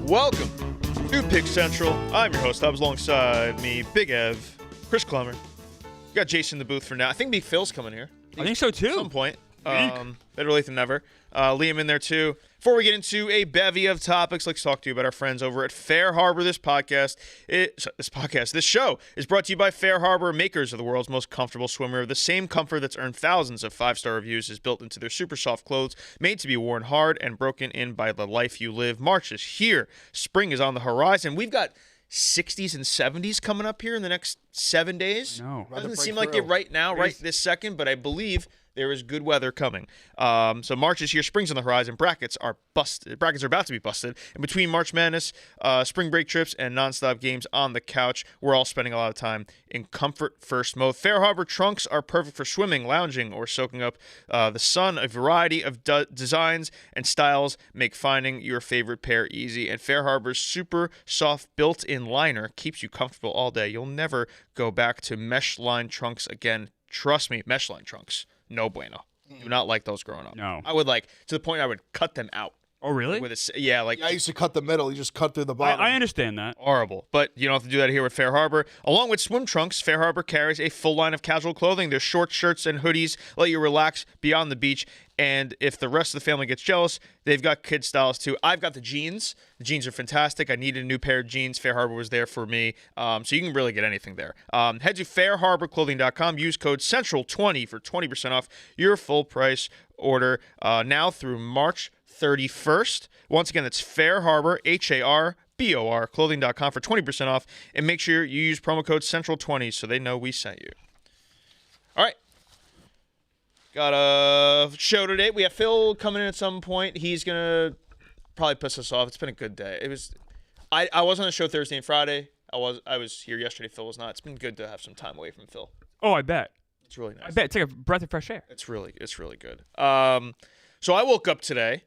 Welcome to Pick Central. I'm your host. I was alongside me, Big Ev, Chris Clemmer. We got Jason in the booth for now. I think Big Phil's coming here. I think so too. At some point. Better late than never. Liam in there too. Before we get into a bevy of topics, let's talk to you about our friends over at Fair Harbor. This show is brought to you by Fair Harbor, makers of the world's most comfortable swimwear. The same comfort that's earned thousands of 5-star reviews is built into their super soft clothes, made to be worn hard and broken in by the life you live. March is here. Spring is on the horizon. We've got 60s and 70s coming up here in the next 7 days. No, doesn't seem like it right now, right this second, but I believe there is good weather coming. So March is here. Spring's on the horizon. Brackets are busted. Brackets are about to be busted. And between March Madness, spring break trips, and nonstop games on the couch, we're all spending a lot of time in comfort first mode. Fair Harbor trunks are perfect for swimming, lounging, or soaking up the sun. A variety of designs and styles make finding your favorite pair easy. And Fair Harbor's super soft built-in liner keeps you comfortable all day. You'll never go back to mesh line trunks again. Trust me, mesh line trunks. No bueno. Do not like those growing up. No. I would to the point I would cut them out. Oh, really? Yeah, I used to cut the middle. You just cut through the bottom. I understand that. Horrible. But you don't have to do that here with Fair Harbor. Along with swim trunks, Fair Harbor carries a full line of casual clothing. Their short shirts and hoodies let you relax beyond the beach. And if the rest of the family gets jealous, they've got kid styles too. I've got the jeans. The jeans are fantastic. I needed a new pair of jeans. Fair Harbor was there for me. So you can really get anything there. Head to fairharborclothing.com. Use code CENTRAL20 for 20% off your full price order now through March 31st. Once again, that's Fair Harbor, HARBOR, clothing.com for 20% off. And make sure you use promo code CENTRAL20 so they know we sent you. All right. Got a show today. We have Phil coming in at some point. He's going to probably piss us off. It's been a good day. I was on the show Thursday and Friday. I was here yesterday. Phil was not. It's been good to have some time away from Phil. Oh, I bet. It's really nice. I bet. It's like a breath of fresh air. It's really good. So I woke up today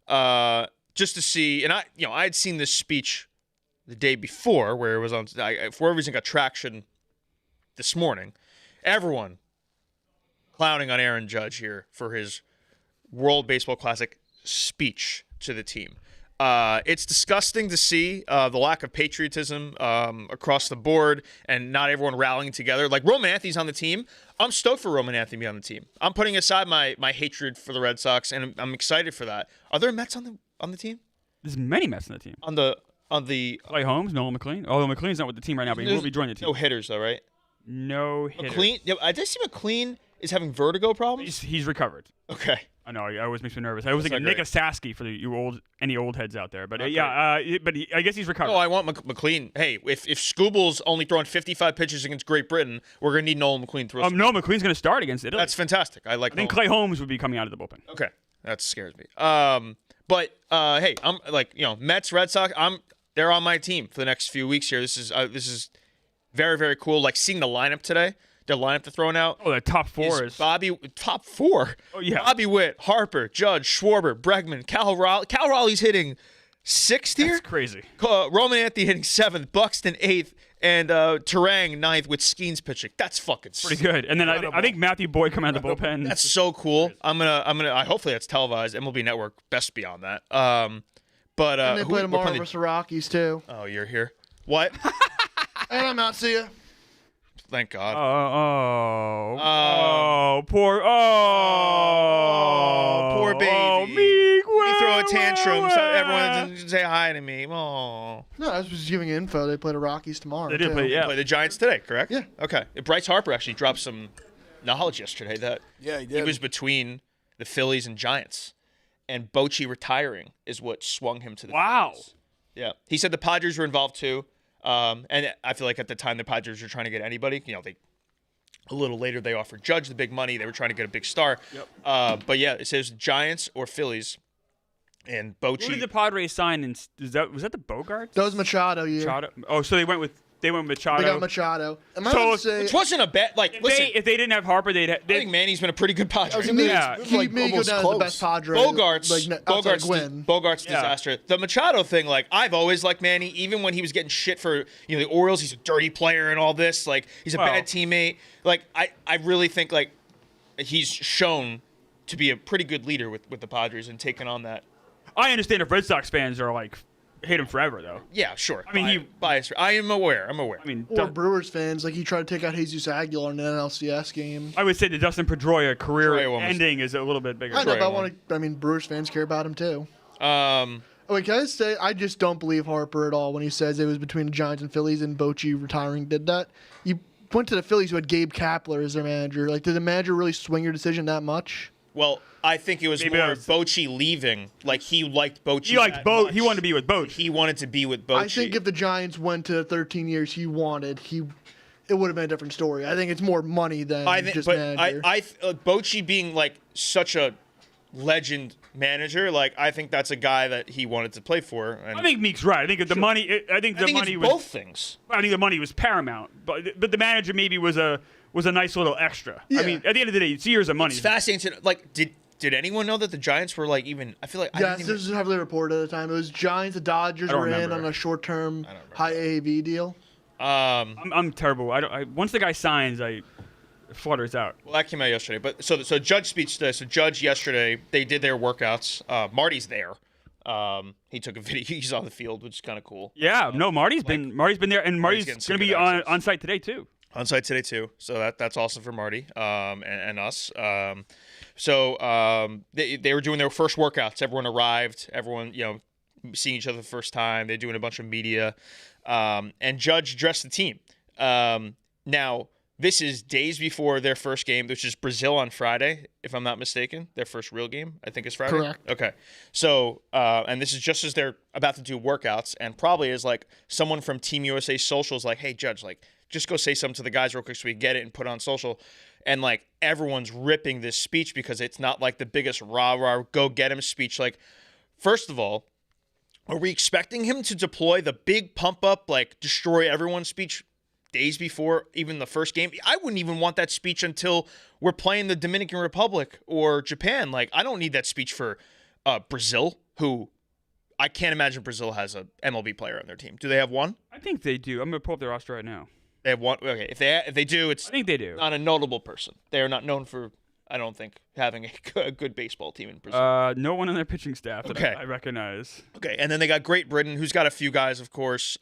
just to see, and I had seen this speech the day before where it was on, for whatever reason, got traction this morning. Everyone clowning on Aaron Judge here for his World Baseball Classic speech to the team. It's disgusting to see the lack of patriotism across the board and not everyone rallying together. Like Roman Anthony's on the team. I'm stoked for Roman Anthony to be on the team. I'm putting aside my hatred for the Red Sox, and I'm excited for that. Are there Mets on the team? There's many Mets on the team. On the Clay Holmes, Nolan McLean. Although McLean's not with the team right now, but he will be joining the team. No hitters though, right? No hitters. McLean. Yeah, I did see McLean is having vertigo problems. He's recovered. Okay. I know. I always makes me nervous. I was thinking Nick Asaski for any old heads out there, but Okay. I guess he's recovered. Oh, I want McLean. Hey, if Scooble's only throwing 55 pitches against Great Britain, we're gonna need Nolan McLean to throw. No, McLean's going to start against Italy. That's fantastic. I think Clay Holmes would be coming out of the bullpen. Okay, that scares me. But hey, I'm Mets, Red Sox. They're on my team for the next few weeks here. This is very, very cool. Like seeing the lineup today. The lineup they're throwing out. Oh, the top four is top four. Oh yeah, Bobby Witt, Harper, Judge, Schwarber, Bregman, Cal Raleigh. Cal Raleigh's hitting 6th here. That's crazy. Roman Anthony hitting 7th, Buxton 8th, and Terang 9th with Skeens pitching. That's fucking pretty good. And then I think Matthew Boyd coming out of the bullpen. That's so cool. Hopefully that's televised. MLB Network best beyond that. But and they play tomorrow versus the Rockies too. Oh, you're here. What? And I'm out. See ya. Thank God. Poor baby. Oh, me. You throw a tantrum so everyone doesn't say hi to me. Oh. No, I was just giving you info. They play the Rockies tomorrow. They did play, yeah. Play the Giants today, correct? Yeah. Okay. Bryce Harper actually dropped some knowledge yesterday that he did. He was between the Phillies and Giants, and Bochy retiring is what swung him to the Phillies. Yeah. He said the Padres were involved too. And I feel like at the time the Padres were trying to get anybody. A little later they offered Judge the big money. They were trying to get a big star. Yep. But yeah, it says Giants or Phillies. And Bochy. Who did the Padres sign? Was that the Bogarts? That was Machado year. Machado. Oh, so they went with Machado. They got Machado. Which wasn't a bet. If they didn't have Harper, I think Manny's been a pretty good Padre. He may go down as the best Padre. Bogarts disaster. The Machado thing, I've always liked Manny, even when he was getting shit for the Orioles. He's a dirty player and all this. He's a bad teammate. I really think he's shown to be a pretty good leader with the Padres and taking on that. I understand if Red Sox fans are hate him forever, though. Yeah, sure. I mean, bias. I am aware. I'm aware. I mean, Or Brewers fans, like he tried to take out Jesus Aguilar in an NLCS game. I would say the Dustin Pedroia career ending is a little bit bigger. I know, but Brewers fans care about him too. Wait, can I say I just don't believe Harper at all when he says it was between the Giants and Phillies and Bochy retiring did that. You went to the Phillies who had Gabe Kapler as their manager. Like, did the manager really swing your decision that much? Well, I think it was more Bochy leaving. Like, he liked Bochy. He liked Bochy. He wanted to be with Bochy. He wanted to be with Bochy. I think if the Giants went to 13 years he wanted, it would have been a different story. I think it's more money than just manager. Bochy being like such a legend manager, like I think that's a guy that he wanted to play for. And I think Meek's right. I think the money. I think the money was both things. I think the money was paramount, but the manager maybe was a nice little extra. Yeah. I mean, at the end of the day, it's years of money. It's fascinating. Like, did anyone know that the Giants were like even? I feel like yes, this was heavily reported at the time. It was Giants, the Dodgers were in on a short-term high AAV deal. I'm terrible. Once the guy signs, it flutters out. Well, that came out yesterday. But so Judge speech today. So Judge yesterday, they did their workouts. Marty's there. He took a video. He's on the field, which is kind of cool. Yeah, no, Marty's been there, and Marty's going to be on site today too. On site today too. So that's awesome for Marty and us. They were doing their first workouts. Everyone arrived. Everyone seeing each other the first time. They're doing a bunch of media. And Judge addressed the team. Now, this is days before their first game, which is Brazil on Friday, if I'm not mistaken. Their first real game, I think, is Friday. Correct. Okay. So, and this is just as they're about to do workouts, and probably is like someone from Team USA Social's like, hey, Judge, like, just go say something to the guys real quick so we get it and put it on social. And, like, everyone's ripping this speech because it's not like the biggest rah-rah, go-get-him speech. Like, first of all, are we expecting him to deploy the big pump-up, like, destroy everyone speech days before even the first game? I wouldn't even want that speech until we're playing the Dominican Republic or Japan. Like, I don't need that speech for Brazil, who I can't imagine Brazil has a MLB player on their team. Do they have one? I think they do. I'm going to pull up their roster right now. They have one. Okay, if they do, it's I think they do. Not a notable person. They are not known for, I don't think, having a good baseball team in Brazil. No one on their pitching staff that I recognize. Okay, and then they got Great Britain, who's got a few guys, of course.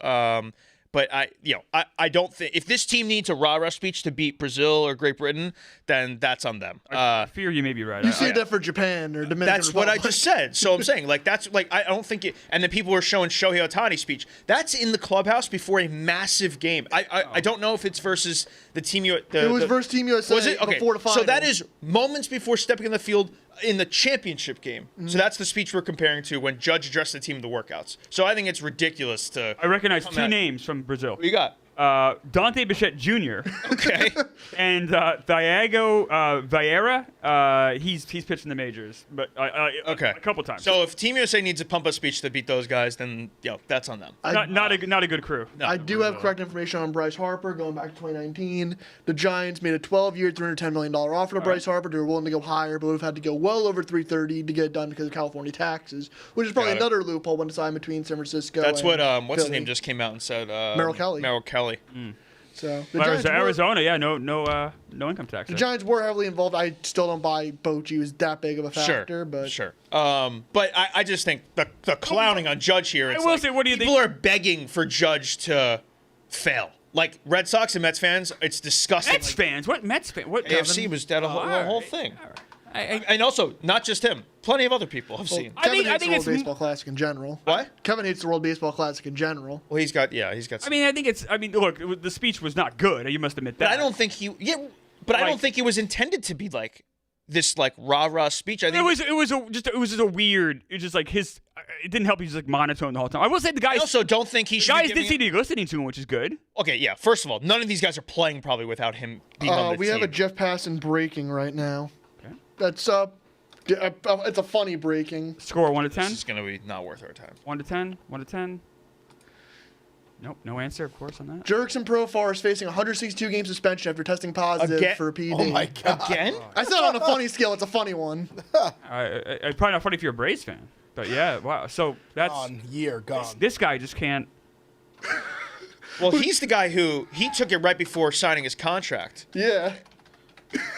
But I don't think if this team needs a rah-rah speech to beat Brazil or Great Britain, then that's on them. I fear you may be right. You see that for Japan or Dominican That's Republic. what I just said. So I'm saying, like, that's like I don't think it. And then people were showing Shohei Ohtani's speech. That's in the clubhouse before a massive game. I don't know if it's versus the team. It was versus Team USA. Was it? Okay. Before the final. So that is moments before stepping in the field in the championship game. Mm-hmm. So that's the speech we're comparing to when Judge addressed the team in the workouts. So I think it's ridiculous to. I recognize two names from Brazil. What you got? Dante Bichette Jr. Okay. And Thiago Vieira. He's pitched in the majors, but okay, a couple times. So if Team USA needs a pump-up speech to beat those guys, then that's on them. Not a good crew. No, I do have correct information on Bryce Harper going back to 2019. The Giants made a 12-year, $310 million offer to Bryce Harper. They were willing to go higher, but would have had to go well over 330 to get it done because of California taxes, which is probably another loophole when deciding between San Francisco. That's and what what's Philly. his name just came out and said. Merrill Kelly. Mm. So Arizona, no income tax. The Giants were heavily involved. I still don't buy Bochy was that big of a factor, Sure. But I just think the clowning on Judge here. It's what do you think? People are begging for Judge to fail. Like Red Sox and Mets fans, it's disgusting. Mets fans? What Mets fans? What AFC was dead the whole thing. And also, not just him. Plenty of other people I've seen. Kevin hates the World Baseball Classic in general. What? Kevin hates the World Baseball Classic in general. Well, he's got. I mean, look, the speech was not good. You must admit that. But I don't think he. Yeah, but I don't think it was intended to be like this, like rah-rah speech. I think it was just a weird. It was just like his. It didn't help. He's like monotone the whole time. I will say the guys. I also don't think he should. Guys did seem to be listening to him, which is good. Okay, yeah. First of all, none of these guys are playing probably without him being on the we team. have a Jeff Passan breaking right now. Okay. That's it's a funny breaking. Score 1 to 10. This is gonna be not worth our time. 1 to 10. 1 to 10. Nope, no answer, of course, on that. Jurickson Profar is facing 162 game suspension after testing positive for PD. Oh my god! Again? I said on a funny scale, it's a funny one. Probably not funny if you're a Braves fan, but yeah, wow. So that's gone. This guy just can't. Well, he's the guy who he took it right before signing his contract. Yeah.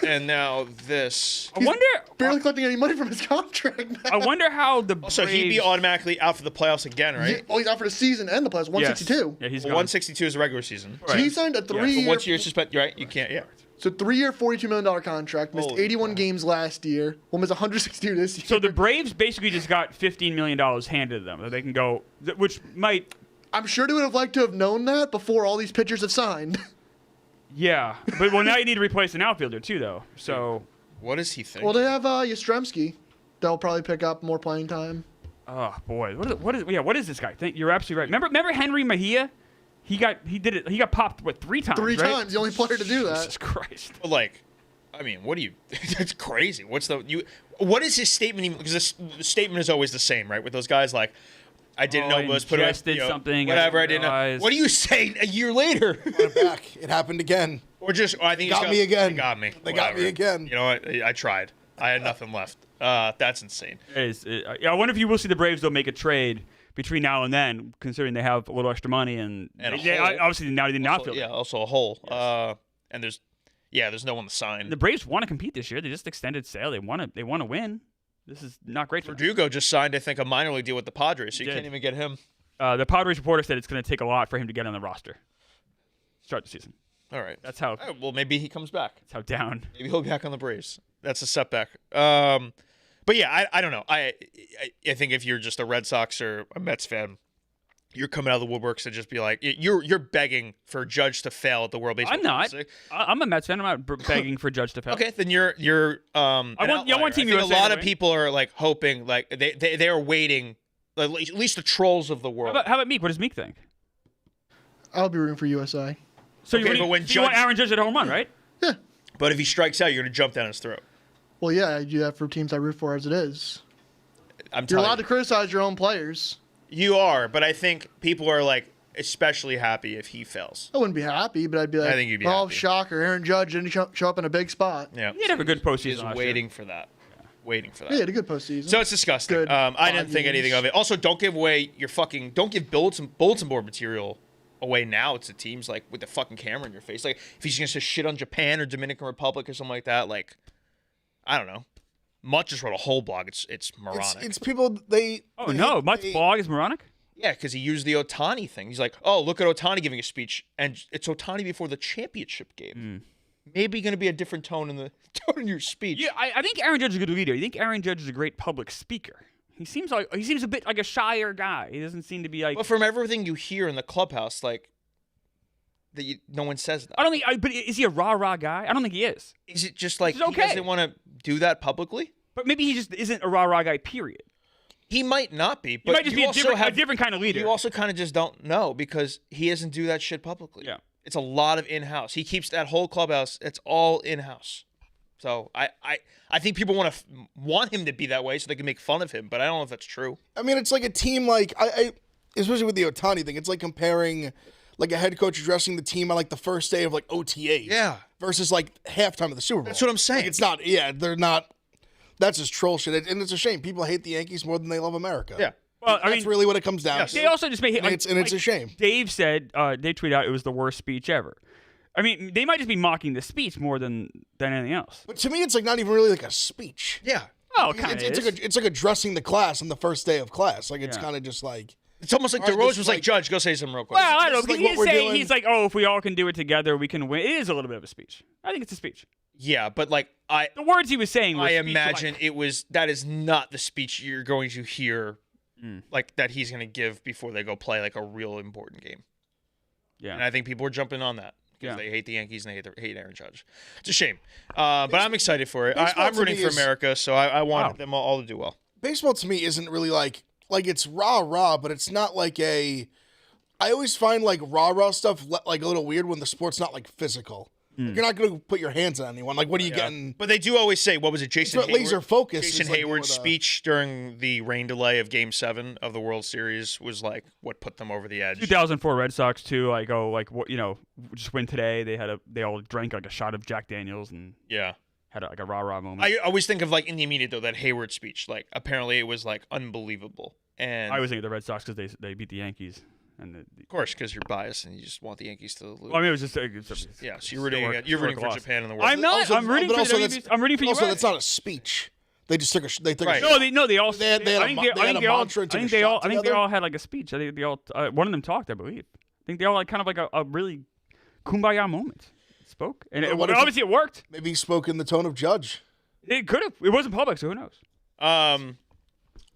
And now this. I wonder. Barely collecting any money from his contract now. I wonder how the Braves. So he'd be automatically out for the playoffs again, right? He's out for the season and the playoffs. 162. Yeah, he's Well, gone. 162 is the regular season. So he signed a But 3-year. once you're suspended, right? You can't. Yeah. So 3-year, $42 million contract. Missed Holy 81 games last year. Will miss 162 this year. So the Braves basically just got $15 million handed to them that they can go, which might. I'm sure they would have liked to have known that before all these pitchers have signed. Yeah, but now you need to replace an outfielder too, though. So. What does he think? Well, they have Yastrzemski. They'll probably pick up more playing time. Oh boy, what is this guy? You're absolutely right. Remember Henry Mejia? He got popped 3 times. Three right? times, the only player to do that. Jesus Christ. But like, I mean, what do you? That's crazy. What is his statement? Even because the statement is always the same, right? With those guys, like, I didn't know it was put just did something. Whatever, I didn't know. What do you say a year later? Put it back. It happened again. Or just, I think Got me again. They got me. They got me again. You know what? I tried. I had nothing left. That's insane. I wonder if you will see the Braves though make a trade between now and then, considering they have a little extra money and obviously now they did not feel. Yeah, also a hole. Yes. And there's no one to sign. The Braves want to compete this year. They just extended sale. They want to win. This is not great for them. Verdugo just signed, I think, a minor league deal with the Padres, so you can't even get him. The Padres reporter said it's going to take a lot for him to get on the roster. Start the season. All right. That's how. Well, maybe he comes back. That's how down. Maybe he'll be back on the Braves. That's a setback. But yeah, I don't know. I think if you're just a Red Sox or a Mets fan, you're coming out of the woodworks to just be like, you're begging for Judge to fail at the World Baseball I'm not. Classic. I'm a Mets fan. I'm not begging for Judge to fail. Okay, then you're I want Team I think USA a lot to of win. people are like hoping, like they are waiting, at least the trolls of the world. How about Meek? What does Meek think? I'll be rooting for USA. So Okay, you but when want Aaron Judge at home run, right? Yeah. But if he strikes out, you're going to jump down his throat. Well, yeah, I do that for teams I root for as it is. I'm You're telling allowed to criticize your own players. You are, but I think people are like especially happy if he fails. I wouldn't be happy, but I'd be like, I think you'd be oh, happy. shocker, Aaron Judge didn't show up in a big spot. Yeah, He had have a good postseason. He's last waiting year. for that. Waiting for that. Yeah, he had a good postseason. So it's disgusting. Good I didn't 5 think anything games. of it. Also, don't give bulletin board material away now to teams like with the fucking camera in your face. Like if he's gonna say shit on Japan or Dominican Republic or something like that, like I don't know. Mutt just wrote a whole blog. It's moronic. It's people they. Oh no, Mutt's blog is moronic. Yeah, because he used the Ohtani thing. He's like, oh, look at Ohtani giving a speech, and it's Ohtani before the championship game. Maybe going to be a different tone in your speech. Yeah, I think Aaron Judge is a good leader. I think Aaron Judge is a great public speaker. He seems a bit like a shyer guy. He doesn't seem to be like. But from everything you hear in the clubhouse, like no one says that. I don't think. But is he a rah guy? I don't think he is. Is it just like He's okay. he doesn't want to do that publicly? But maybe he just isn't a rah guy. Period. He might not be. He But might just you be also a different kind of leader. You also kind of just don't know because he doesn't do that shit publicly. Yeah. It's a lot of in-house. He keeps that whole clubhouse. It's all in-house. So I think people want him to be that way so they can make fun of him, but I don't know if that's true. I mean, it's like a team like I especially with the Ohtani thing. It's like comparing like a head coach addressing the team on like the first day of like OTAs. Yeah. Versus like halftime of the Super Bowl. That's what I'm saying. Like, it's not. Yeah, they're not. That's just troll shit, and it's a shame. People hate the Yankees more than they love America. Yeah. Well, That's really what it comes down to. They also just made and it's a shame. Dave said they tweeted out it was the worst speech ever. I mean, they might just be mocking the speech more than anything else. But to me, it's like not even really like a speech. Yeah. Oh, kind of. It's like addressing the class on the first day of class. Like it's kind of just like. It's almost like All right, DeRozan this was is like, like- Judge, go say something real quick. Well, I don't This is know. like what He's we're saying doing. he's like, oh, if we all can do it together, we can win. It is a little bit of a speech. I think it's a speech. Yeah, but like The words he was saying were I speech imagine like, that is not the speech you're going to hear like that he's going to give before they go play like a real important game. Yeah. And I think people are jumping on that because Yeah. they hate the Yankees and they hate Aaron Judge. It's a shame. But I'm excited for it. Baseball I'm to rooting me for is- America, so I want Wow. them all to do well. Baseball to me isn't really like it's rah, but it's not like a. I always find like rah stuff like a little weird when the sport's not like physical. Like, you're not going to put your hands on anyone. Like, what are you getting? But they do always say, what was it, Jason It's what Hayward? laser focus Jason is like Hayward's more the- speech during the rain delay of Game 7 of the World Series was like what put them over the edge. 2004 Red Sox too. Like just win today. They all drank like a shot of Jack Daniels and Yeah. had like a rah moment. I always think of like in the immediate though that Hayward speech. Like apparently it was like unbelievable. And I always think of the Red Sox because they beat the Yankees. And of course, because you're biased and you just want the Yankees to lose. Well, I mean, it was just yeah. So you're rooting for Japan in the World. I'm not. I'm rooting for I'm rooting for you. Also, that's not a speech. They just took a. They took Right. a. No, they all. They had a mantra. I think they all had like a speech. I think they all. One of them talked, I believe. I think they all had kind of like a really kumbaya moment. Spoke, and obviously it worked. Maybe he spoke in the tone of Judge. It could have. It wasn't public, so who knows?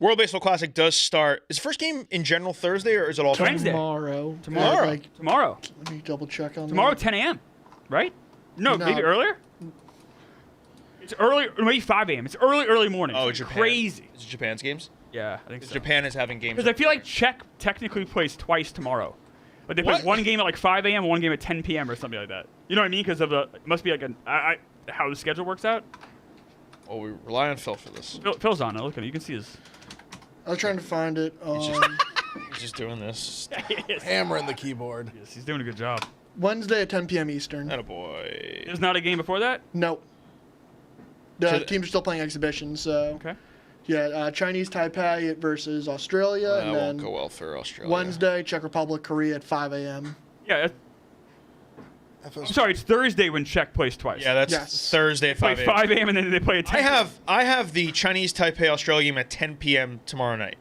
World Baseball Classic does start. Is the first game in general Thursday or is it all Wednesday? Tomorrow. Tomorrow. Let me double check on Tomorrow, that. 10 a.m. Right? No, maybe earlier. It's early, maybe 5 a.m. It's early morning. Oh, it's Japan. crazy. Is it Japan's games? Yeah, I think so. Japan is having games. Because I feel like Czech technically plays twice tomorrow. But they play one game at like 5 a.m. and one game at 10 p.m. or something like that. You know what I mean? Because of the, it must be like how the schedule works out. Oh, we rely on Phil for this. Phil's on it. Look at it. You can see his. I was trying to find it. He's just doing this. Hammering the keyboard. Yes, he's doing a good job. Wednesday at 10 p.m. Eastern. Attaboy. There's not a game before that? Nope. The teams are still playing exhibitions, so. Okay. Yeah, Chinese Taipei versus Australia. That and won't then go well for Australia. Wednesday, Czech Republic, Korea at 5 a.m. Yeah. I'm sorry, it's Thursday when Czech plays twice. Yeah, that's Thursday at Play 5 a.m. 5 a.m. and then they play at 10 I have the Chinese Taipei Australia game at 10 p.m. tomorrow night.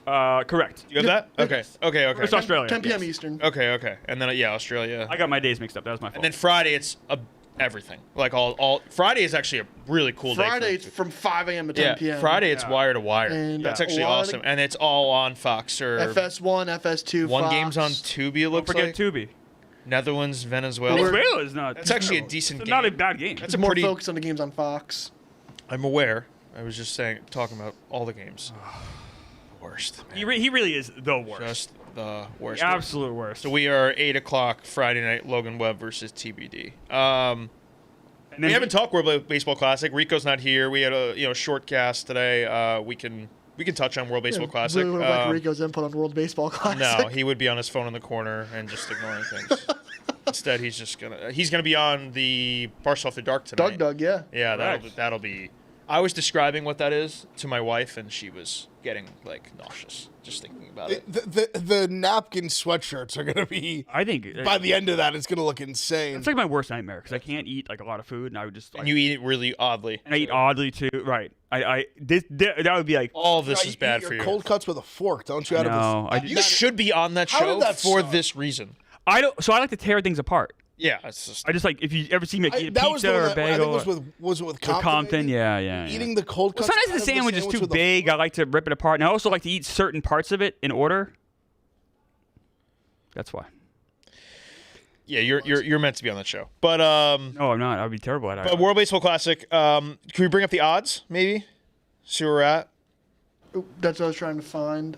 Correct. You have that? Okay. It's Australia. 10 p.m. yes. Eastern. Okay. And then, Australia. I got my days mixed up. That was my fault. And then Friday, it's everything. Like all Friday is actually a really cool day. Friday, it's from 5 a.m. to 10 p.m. Friday, it's wire to wire. And that's actually awesome. And it's all on Fox or FS1, FS2, one Fox. game's on Tubi, it looks Don't like. forget Tubi. Netherlands, Venezuela. Venezuela is not. That's actually a decent game. Not a bad game. That's It's more pretty. focused on the games on Fox. I'm aware. I was just talking about all the games. Worst. Man. He really is the worst. Just the worst. The absolute worst. So we are 8 o'clock Friday night. Logan Webb versus TBD. We haven't talked World Baseball Classic. Rico's not here. We had a short cast today. We can touch on World Baseball Classic. Really would have liked Rico's input on World Baseball Classic. No, he would be on his phone in the corner and just ignoring things. Instead, he's gonna be on the Barstool After Dark tonight. Doug, yeah. Yeah, that'll be. I was describing what that is to my wife, and she was getting nauseous just thinking about it. The napkin sweatshirts are gonna be. I think by the end of that, it's gonna look insane. It's like my worst nightmare because I can't eat like a lot of food, and I would just. And you eat it really oddly. And I eat oddly too. Right. That would be like. All of this is bad for you. Cold cuts with a fork, don't you? No, You should be on that show for this reason. So I like to tear things apart. Yeah, it's just. I just like if you ever see me eat a that was pizza or a I think bagel. it was with Compton. Compton, yeah. Eating the cold cuts. Sometimes the sandwich is too big. I like to rip it apart, and I also like to eat certain parts of it in order. That's why. Yeah, you're meant to be on that show, but No, I'm not. I'd be terrible at it. But World Baseball Classic. Can we bring up the odds? Maybe see where we're at. That's what I was trying to find.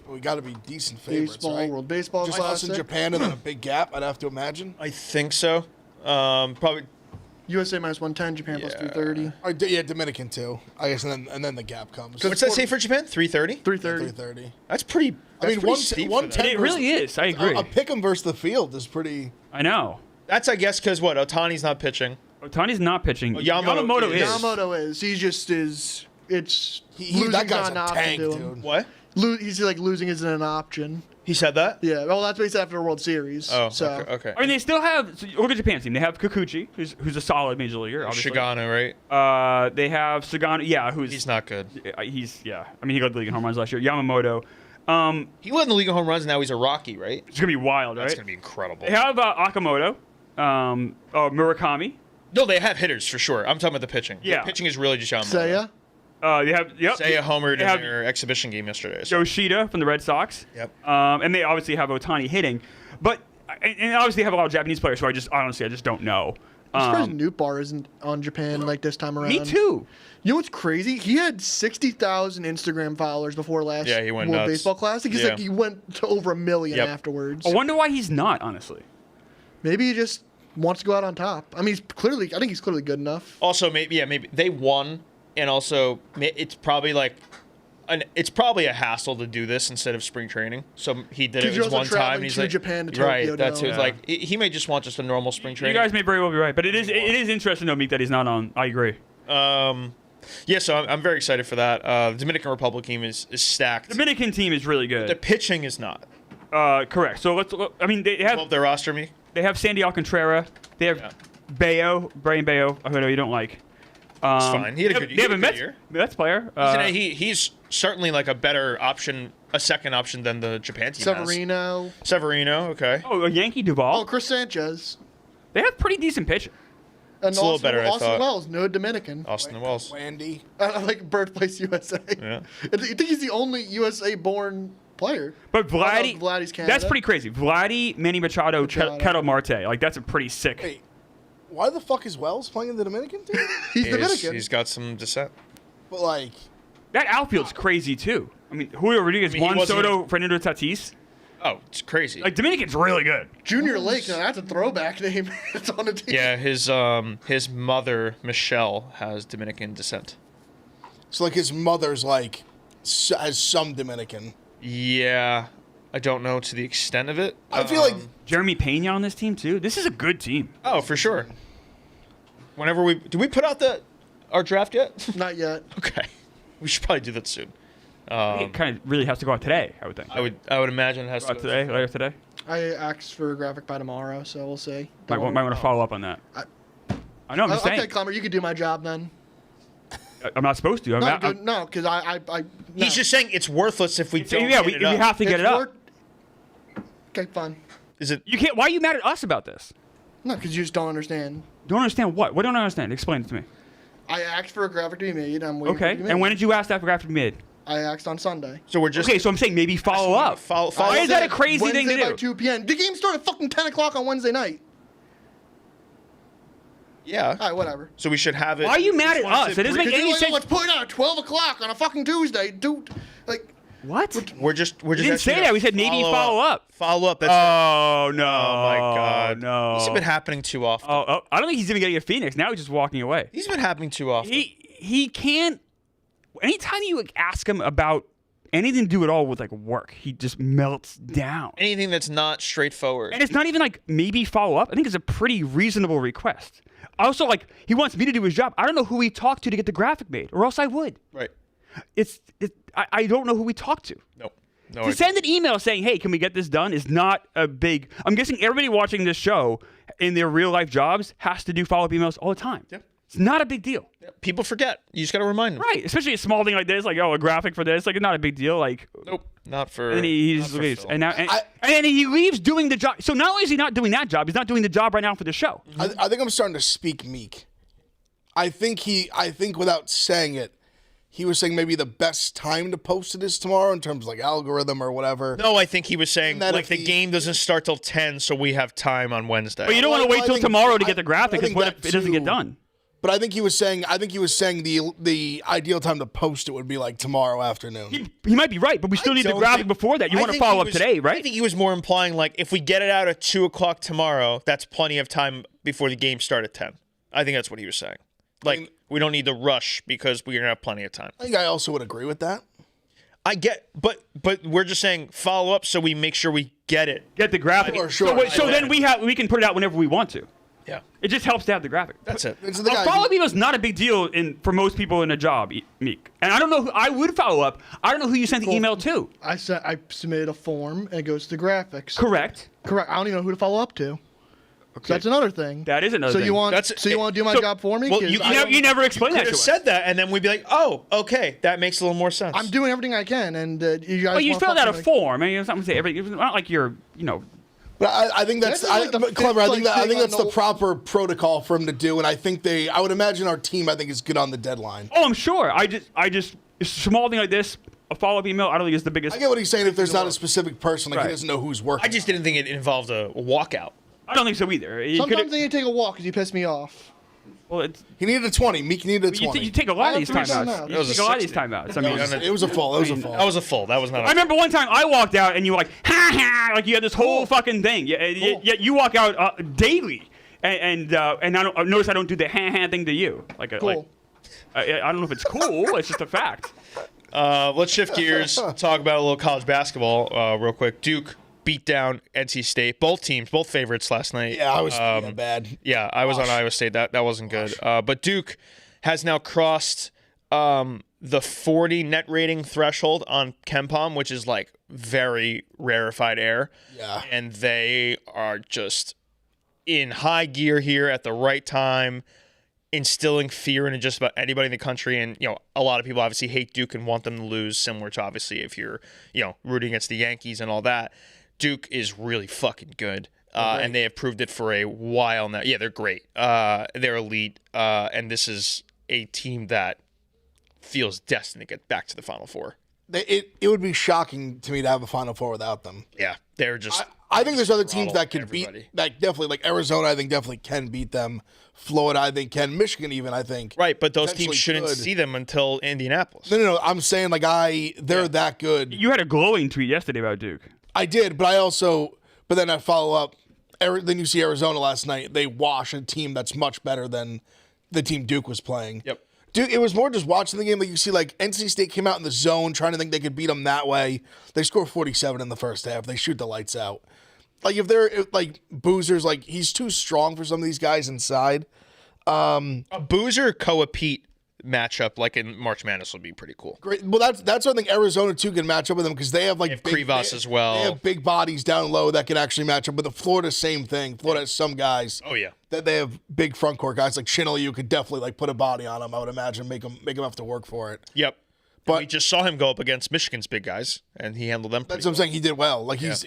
We got to be decent favorites, Baseball, right? World Baseball Just Classic. us in Japan and then a big gap. I'd have to imagine. I think so. Probably. USA minus 110, Japan plus 330. Yeah, Dominican too. I guess, and then the gap comes. What's that say for Japan? 330. 330. 330. That's pretty. I mean, steep 110. It really is. I agree. A pick 'em versus the field is pretty. I know. That's I guess because what Otani's not pitching. Otani's not pitching. Yamamoto is. Yamamoto is. He just is. It's that guy's not a an tank, option to him. dude. What? He's like losing isn't an option. He said that? Yeah. Well, that's what he said after the World Series. Oh, so. okay. I mean, they still have. So look at Japan's team. They have Kikuchi, who's a solid major leaguer. Obviously. Shigano, right? They have Sagano. Yeah, who's He's not good. I mean, he led the league in home runs last year. Yamamoto. He led in the league of home runs. Now he's a Rocky, right? It's gonna be wild, right? That's gonna be incredible. They have Akamoto, Murakami. No, they have hitters for sure. I'm talking about the pitching. Yeah. The pitching is really just Yamamoto. Seiya. They have Seiya homered they in have their exhibition game yesterday. So. Yoshida from the Red Sox. Yep. And they obviously have Otani hitting, but and obviously they have a lot of Japanese players. So I just don't know. I'm surprised Nootbaar isn't on Japan like this time around. Me too. You know what's crazy? He had 60,000 Instagram followers before last he went World nuts. Baseball Classic. He's he went to over 1 million afterwards. I wonder why he's not, honestly. Maybe he just wants to go out on top. I mean, I think he's clearly good enough. Also, maybe they won, and also it's probably it's probably a hassle to do this instead of spring training. So he did it you're just also one traveling time. He's to like, Japan to Tokyo. right? That's now. it. Like he may just want just a normal spring training. You guys may very well be right, but it is interesting to me that he's not on. I agree. Yeah, so I'm very excited for that. The Dominican Republic team is stacked. Dominican team is really good. The pitching is not. Correct. So they have Well, their roster me. They have Sandy Alcantara. They have Brian Bayo, who I know you don't like. It's fine. He had a good year. They have a Mets player. He's certainly like a better option, a second option than the Japan team Severino, okay. Oh, a Yankee Duvall. Oh, Chris Sanchez. They have pretty decent pitching. And it's a little better, I Austin thought. Wells, no Dominican. Austin Wells. Wandy. Like birthplace USA. Yeah. I think he's the only USA-born player. But Vladdy's Canada. That's pretty crazy. Vladdy, Manny Machado, Ketel Marte. Like, that's a pretty sick. Hey, why the fuck is Wells playing in the Dominican team? He's Dominican. He's got some descent. But, like... That outfield's crazy, too. I mean, Julio Rodriguez, Juan Soto, Fernando Tatis. Oh, it's crazy. Like, Dominican's really good. Junior Lake, now that's a throwback name. It's on the team. Yeah, his mother, Michelle, has Dominican descent. So, like, his mother's, like, has some Dominican. Yeah. I don't know to the extent of it. I feel like... Jeremy Pena on this team, too. This is a good team. Oh, for sure. Whenever did we put out our draft yet? Not yet. Okay. We should probably do that soon. It kind of really has to go out today, I would think. I would imagine it has to go today, later today. I asked for a graphic by tomorrow, so we'll see. Might want to follow up on that. I know, I'm just saying. Okay, Clemmer, you could do my job then. I'm not supposed to. No, because I He's just saying it's worthless if we don't. Yeah, we have to get it up. Okay, fine. Is it? You can't. Why are you mad at us about this? No, because you just don't understand. Don't understand what? What don't I understand? Explain it to me. I asked for a graphic to be made. I'm waiting for it to be made. And when did you ask that graphic to be made? I asked on Sunday. So we're just okay. So I'm saying maybe follow up. Why is that a crazy Wednesday thing to do? By 2 p.m. The game started fucking 10 o'clock on Wednesday night. Yeah. All right, whatever. So we should have it. Why are you mad at us? It doesn't make any sense. Let's put it on at 12 o'clock on a fucking Tuesday, dude. Like. What? We're just. We didn't say that. We said maybe follow up. Follow up. That's oh no! Oh my god! No. This has been happening too often. I don't think he's even getting a Phoenix. Now he's just walking away. He's been happening too often. He can't. Anytime you ask him about anything to do at all with like work, he just melts down. Anything that's not straightforward. And it's not even like maybe follow up. I think it's a pretty reasonable request. Also, like he wants me to do his job. I don't know who he talked to get the graphic made, or else I would. Right. I don't know who we talked to. Nope. To send an email saying, hey, can we get this done is not a big... I'm guessing everybody watching this show in their real-life jobs has to do follow-up emails all the time. Yeah. It's not a big deal. Yeah. People forget. You just got to remind them. Right. Especially a small thing like this, like, a graphic for this. Like, not a big deal. Like, nope. Not for... And he just leaves. And he leaves doing the job. So not only is he not doing that job, he's not doing the job right now for the show. I think I'm starting to speak meek. I think without saying it, he was saying maybe the best time to post it is tomorrow in terms of like algorithm or whatever. No, I think he was saying like the game doesn't start till 10, so we have time on Wednesday. But you don't want to wait till tomorrow to get the graphic because what if it doesn't get done? But I think he was saying the ideal time to post it would be like tomorrow afternoon. He might be right, but we still need the graphic before that. You want to follow up today, right? I think he was more implying like if we get it out at 2 o'clock tomorrow, that's plenty of time before the game start at 10. I think that's what he was saying. Like, we don't need to rush because we're going to have plenty of time. I think I also would agree with that. I get, but we're just saying follow up so we make sure we get it. Get the graphic. Sure. So then we can put it out whenever we want to. Yeah. It just helps to have the graphic. That's it. A follow-up email is not a big deal for most people in a job, Meek. And I don't know I would follow up. I don't know who you sent the email to. I submitted a form and it goes to graphics. Correct. I don't even know who to follow up to. So that's another thing. That is another thing. You want to do my job for me? Well, you never explained that to us. said that, and then we'd be like, oh, okay, that makes a little more sense. I'm doing everything I can, and you guys. Well, you filled out a form. I mean, it's not like you're, But I think that's clever. I think that's the proper protocol for him to do, and I would imagine our team is good on the deadline. Oh, I'm sure. I just a small thing like this, a follow-up email. I don't think it's the biggest. I get what he's saying. If there's not a specific person, he doesn't know who's working. I just didn't think it involved a walkout. I don't think so either. Sometimes they need to take a walk because you piss me off. Well, he needed a 20. Meek needed a 20. You take a lot of these timeouts. You take a lot of these timeouts. I mean, it was a full. That was a full. That was not. I remember one time I walked out and you were like, ha ha, like you had this whole fucking thing. Yet you walk out daily, and I don't notice I don't do the ha ha thing to you. I don't know if it's cool. It's just a fact. Let's shift gears. Talk about a little college basketball real quick. Duke beat down NC State. Both teams, both favorites last night. Yeah, I was bad. Yeah, I was on Iowa State. That wasn't good. But Duke has now crossed the 40 net rating threshold on KenPom, which is like very rarefied air. Yeah. And they are just in high gear here at the right time, instilling fear into just about anybody in the country. And, a lot of people obviously hate Duke and want them to lose, similar to obviously if you're, rooting against the Yankees and all that. Duke is really fucking good. And they have proved it for a while now. Yeah, they're great. They're elite. And this is a team that feels destined to get back to the Final Four. It would be shocking to me to have a Final Four without them. Yeah, they're just. I think there's other teams that can beat. That definitely, like Arizona, I think definitely can beat them. Florida, I think can. Michigan, even I think. Right, but those teams shouldn't see them until Indianapolis. No. I'm saying they're that good. You had a glowing tweet yesterday about Duke. I did, but then I follow up. Then you see Arizona last night. They wash a team that's much better than the team Duke was playing. Yep. Dude, it was more just watching the game. Like you see, like NC State came out in the zone, trying to think they could beat them that way. They score 47 in the first half. They shoot the lights out. Like if they're like Boozer's, like he's too strong for some of these guys inside. A Boozer Koa Pete matchup like in March Madness would be pretty cool. Great. Well, that's what I think Arizona too can match up with them because they have like Krivas as well. They have big bodies down low that can actually match up with the Florida. Same thing. Florida has some guys. Oh yeah. That they have big front court guys like Shinley. You could definitely like put a body on him. I would imagine make him have to work for it. Yep. But we just saw him go up against Michigan's big guys, and he handled them. That's what I'm saying. He did well. Like he's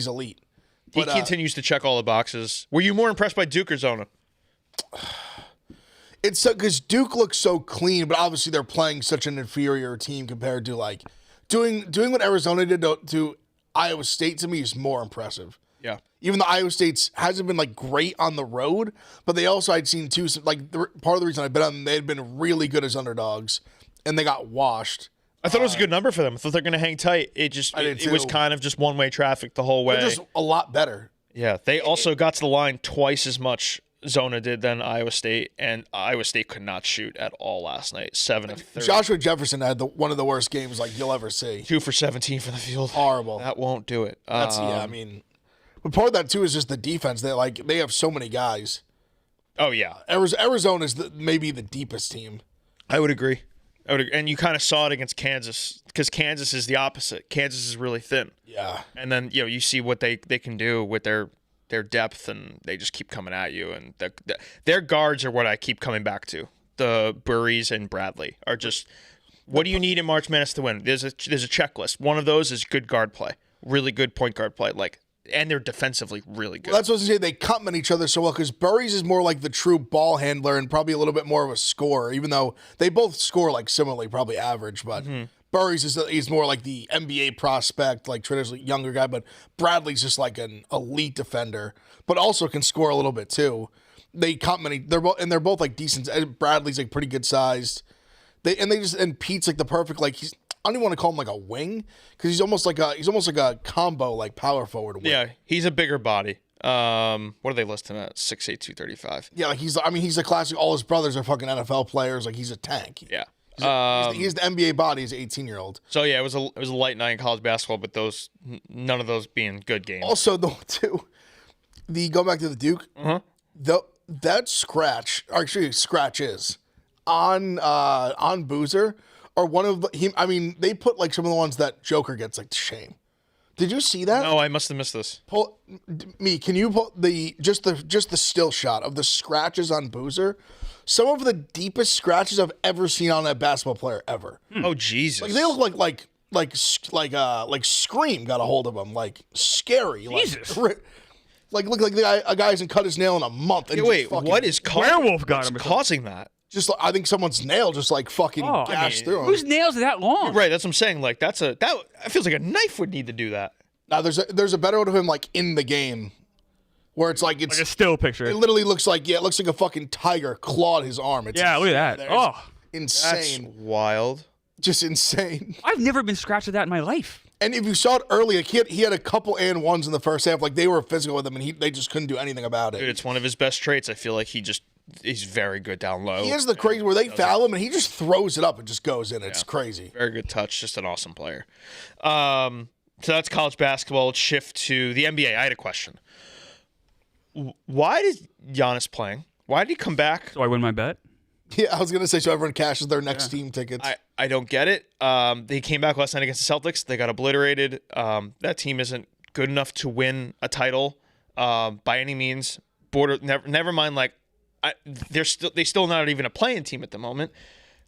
elite. He continues to check all the boxes. Were you more impressed by Duke or Zona? It's because Duke looks so clean, but obviously they're playing such an inferior team compared to like doing what Arizona did to Iowa State. To me, is more impressive. Yeah. Even though Iowa State's hasn't been like great on the road, but they also I'd seen too. Like part of the reason I bet on them, they had been really good as underdogs, and they got washed. I thought it was a good number for them. I thought they're going to hang tight. It was kind of just one-way traffic the whole way. They're just a lot better. Yeah, they also got to the line twice as much Zona did than Iowa State, and Iowa State could not shoot at all last night. 7 of 30. Joshua Jefferson had one of the worst games like you'll ever see. 2 for 17 from the field. Horrible. That won't do it. I mean, but part of that too is just the defense. They have so many guys. Oh yeah, Arizona is maybe the deepest team. I would agree. And you kind of saw it against Kansas because Kansas is the opposite. Kansas is really thin. Yeah. And then you see what they can do with their depth, and they just keep coming at you. And their guards are what I keep coming back to. The Burries and Bradley are just. What do you need in March Madness to win? There's a checklist. One of those is good guard play, really good point guard play, and they're defensively really good. Well, that's what I was going to say. They complement each other so well because Burries is more like the true ball handler and probably a little bit more of a scorer, even though they both score like similarly, probably average. But Burries is more like the NBA prospect, like traditionally younger guy. But Bradley's just like an elite defender, but also can score a little bit too. They complement. They're both like decent. Bradley's like pretty good sized. And Pete's like the perfect I don't even want to call him like a wing because he's almost like a combo like power forward wing. Yeah, he's a bigger body. What do they list him at? 6'8", 235. Yeah, like he's a classic. All his brothers are fucking NFL players. Like he's a tank. Yeah. He's the NBA body. He's an 18-year-old. So yeah, it was a light night in college basketball, but none of those being good games. Also, though, too, go back to the Duke. That scratches on Boozer. Or one of they put like some of the ones that Joker gets like to shame. Did you see that? No, I must have missed this. Can you pull just the still shot of the scratches on Boozer? Some of the deepest scratches I've ever seen on that basketball player ever. Oh Jesus! Like they look like Scream got a hold of him, like scary. Jesus. Like look like a guy hasn't cut his nail in a month. And wait, what is werewolf got him? Causing that? Just I think someone's nail just like fucking gashed through him. Whose nails are that long? Right, that's what I'm saying. Like that feels like a knife would need to do that. Now there's a better one of him like in the game, where it's like a still picture. It literally looks like it looks like a fucking tiger clawed his arm. Look at that. Oh, That's insane! wild. Just insane. I've never been scratched at that in my life. And if you saw it early, like he had a couple and ones in the first half. Like they were physical with him, and they just couldn't do anything about it. Dude, it's one of his best traits. I feel like he's very good down low. He is the crazy where they foul him and he just throws it up and just goes in. It's crazy. Very good touch. Just an awesome player. So that's college basketball. Let's shift to the NBA. I had a question. Why is Giannis playing? Why did he come back? So I win my bet? Yeah, I was gonna say so. Everyone cashes their next team tickets. I don't get it. They came back last night against the Celtics. They got obliterated. That team isn't good enough to win a title by any means. Never mind. Like they still not even a play-in team at the moment.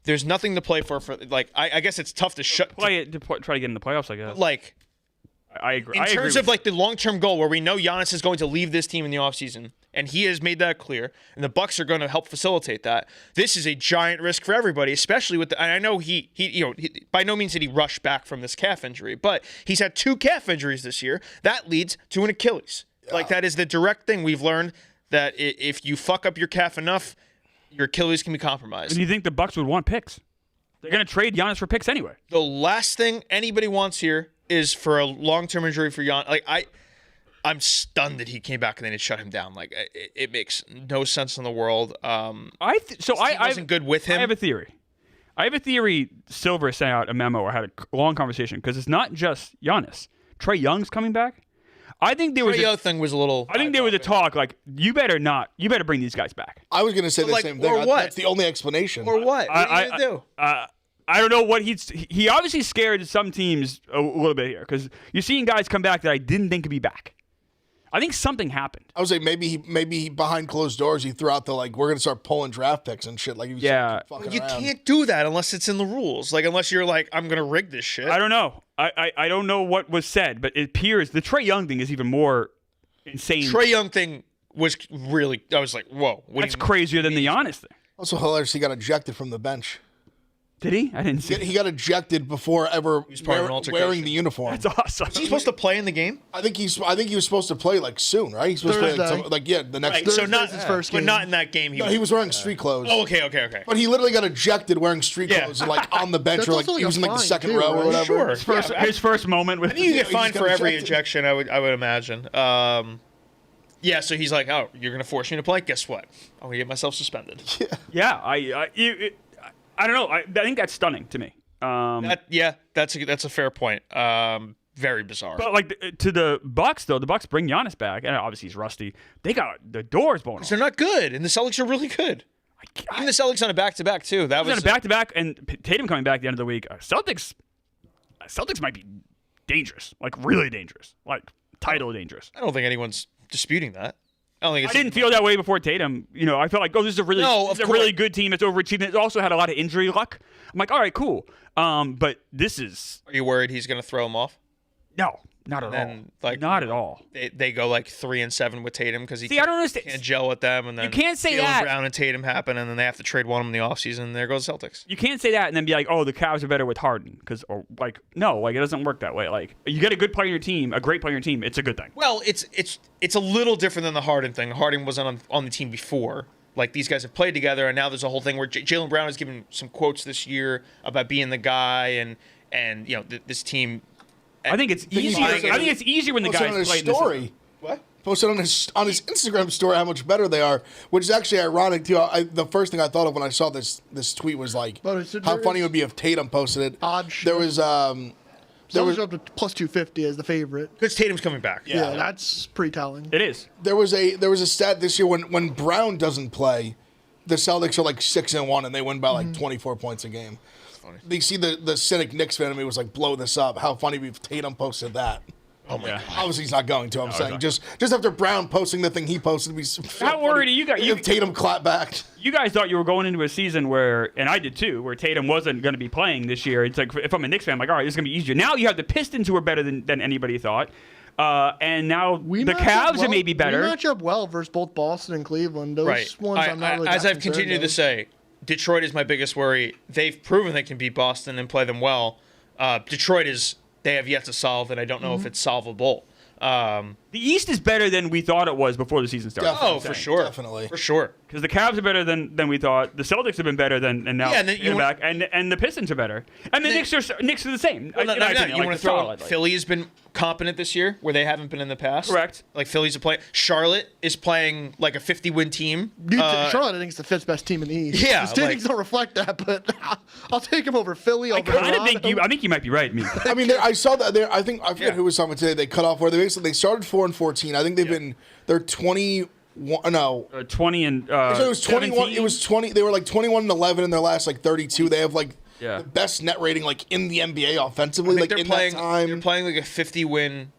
There's nothing to play for. Like I guess it's tough to try to get in the playoffs. I guess. Like I agree. In terms of like the long-term goal, where we know Giannis is going to leave this team in the offseason, and he has made that clear, and the Bucks are going to help facilitate that. This is a giant risk for everybody, especially with and I know he by no means did he rush back from this calf injury, but he's had 2 calf injuries this year. That leads to an Achilles. Yeah. Like that is the direct thing we've learned, that if you fuck up your calf enough, your Achilles can be compromised. Do you think the Bucks would want picks? They're going to trade Giannis for picks anyway. The last thing anybody wants here is for a long-term injury for Giannis. Like I'm stunned that he came back and then it shut him down. Like it makes no sense in the world. I wasn't good with him. I have a theory. Silver sent out a memo or had a long conversation because it's not just Giannis. Trae Young's coming back. I think there was Trae Young thing was a little. I think there was a talk like you better bring these guys back. I was going to say the same thing. Or what? That's the only explanation. Or what? What are you gonna do? I don't know what he obviously scared some teams a little bit here because you're seeing guys come back that I didn't think could be back. I think something happened. I would say maybe he behind closed doors he threw out the like we're gonna start pulling draft picks and shit like you can't do that unless it's in the rules. Like unless you're like I'm gonna rig this shit. I don't know. I don't know what was said, but it appears the Trae Young thing is even more insane. Trae Young thing was really. I was like, whoa. That's crazier than the Giannis thing. Also hilarious. He got ejected from the bench. Did he? I didn't see. He got ejected before ever wearing the uniform. That's awesome. Is he supposed to play in the game? I think he was supposed to play like soon, right? He's supposed Thursday. to play the next. Thursday. So not his first game. but not in that game. He was wearing street clothes. Oh, okay. But he literally got ejected wearing street clothes, like on the bench, or like he was in like the second row or whatever. Sure. His first moment with. I think you get fined for every ejection. I would imagine. Yeah. So he's like, oh, you're gonna force me to play? Guess what? I'm gonna get myself suspended. Yeah. I don't know. I think that's stunning to me. That's a fair point. Very bizarre. But like to the Bucks though, the Bucks bring Giannis back, and obviously he's rusty. They got the doors blown off. They're not good, and the Celtics are really good. Even the Celtics on a back-to-back too. That was on a back-to-back, and Tatum coming back at the end of the week. Celtics might be dangerous, like really dangerous, like title dangerous. I don't think anyone's disputing that. I didn't feel that way before Tatum. I felt like, this is a really good team that's overachieving. It also had a lot of injury luck. I'm like, all right, cool. But this is. Are you worried he's going to throw him off? No, not at all. Not at all. They go like 3-7 with Tatum because I don't understand. Can't gel with them, and then you can't say Jaylen that. Brown and Tatum happen, and then they have to trade one of them in the offseason, and there goes the Celtics. You can't say that and then be like, oh, the Cavs are better with Harden, no, it doesn't work that way. Like you get a good player on your team, a great player on your team, it's a good thing. Well, it's a little different than the Harden thing. Harden wasn't on the team before. Like these guys have played together, and now there's a whole thing where Jaylen Brown has given some quotes this year about being the guy, and this team. I think it's easier. I think it's easier when the guys play story. What? Posted on his Instagram story how much better they are, which is actually ironic too. The first thing I thought of when I saw this tweet was like how funny it would be if Tatum posted it. Odd shit. There was up to plus 250 as the favorite. Because Tatum's coming back. Yeah, that's pretty telling. It is. There was a stat this year when Brown doesn't play, the Celtics are like 6-1 and they win by like 24 points a game. You see the cynic Knicks fan of me was like, blow this up. How funny if Tatum posted that. Oh my God. Obviously he's not going to. I'm saying just after Brown posting the thing he posted, how worried are you guys? If Tatum clapped back. You guys thought you were going into a season where, and I did too, where Tatum wasn't going to be playing this year. It's like if I'm a Knicks fan, I'm like, all right, this is going to be easier. Now you have the Pistons who are better than anybody thought. And now the Cavs are maybe better. We match up well versus both Boston and Cleveland. Those ones I'm not really as I've continued to say, Detroit is my biggest worry. They've proven they can beat Boston and play them well. Detroit they have yet to solve, and I don't know if it's solvable. The East is better than we thought it was before the season started. Oh, for sure. Definitely. For sure. Because the Cavs are better than we thought. The Celtics have been better than, and now back. And the Pistons are better. And the Knicks are the same. Well, you want to throw Philly has been competent this year where they haven't been in the past. Correct. Like Philly's a play. Charlotte is playing like a 50-win team. Charlotte, I think, is the 5th best team in the East. Yeah. The standings don't reflect that, but I'll take them over Philly. I think you might be right. I mean, I saw that I forget who was talking today. They cut off where they started 4-14. I think they're 20 No. 20 and So it was 21. 17? It was 20. They were like 21-11 in their last like 32. They have like Yeah. the best net rating like in the NBA offensively. I think Like in that time, they're playing like a 50-win.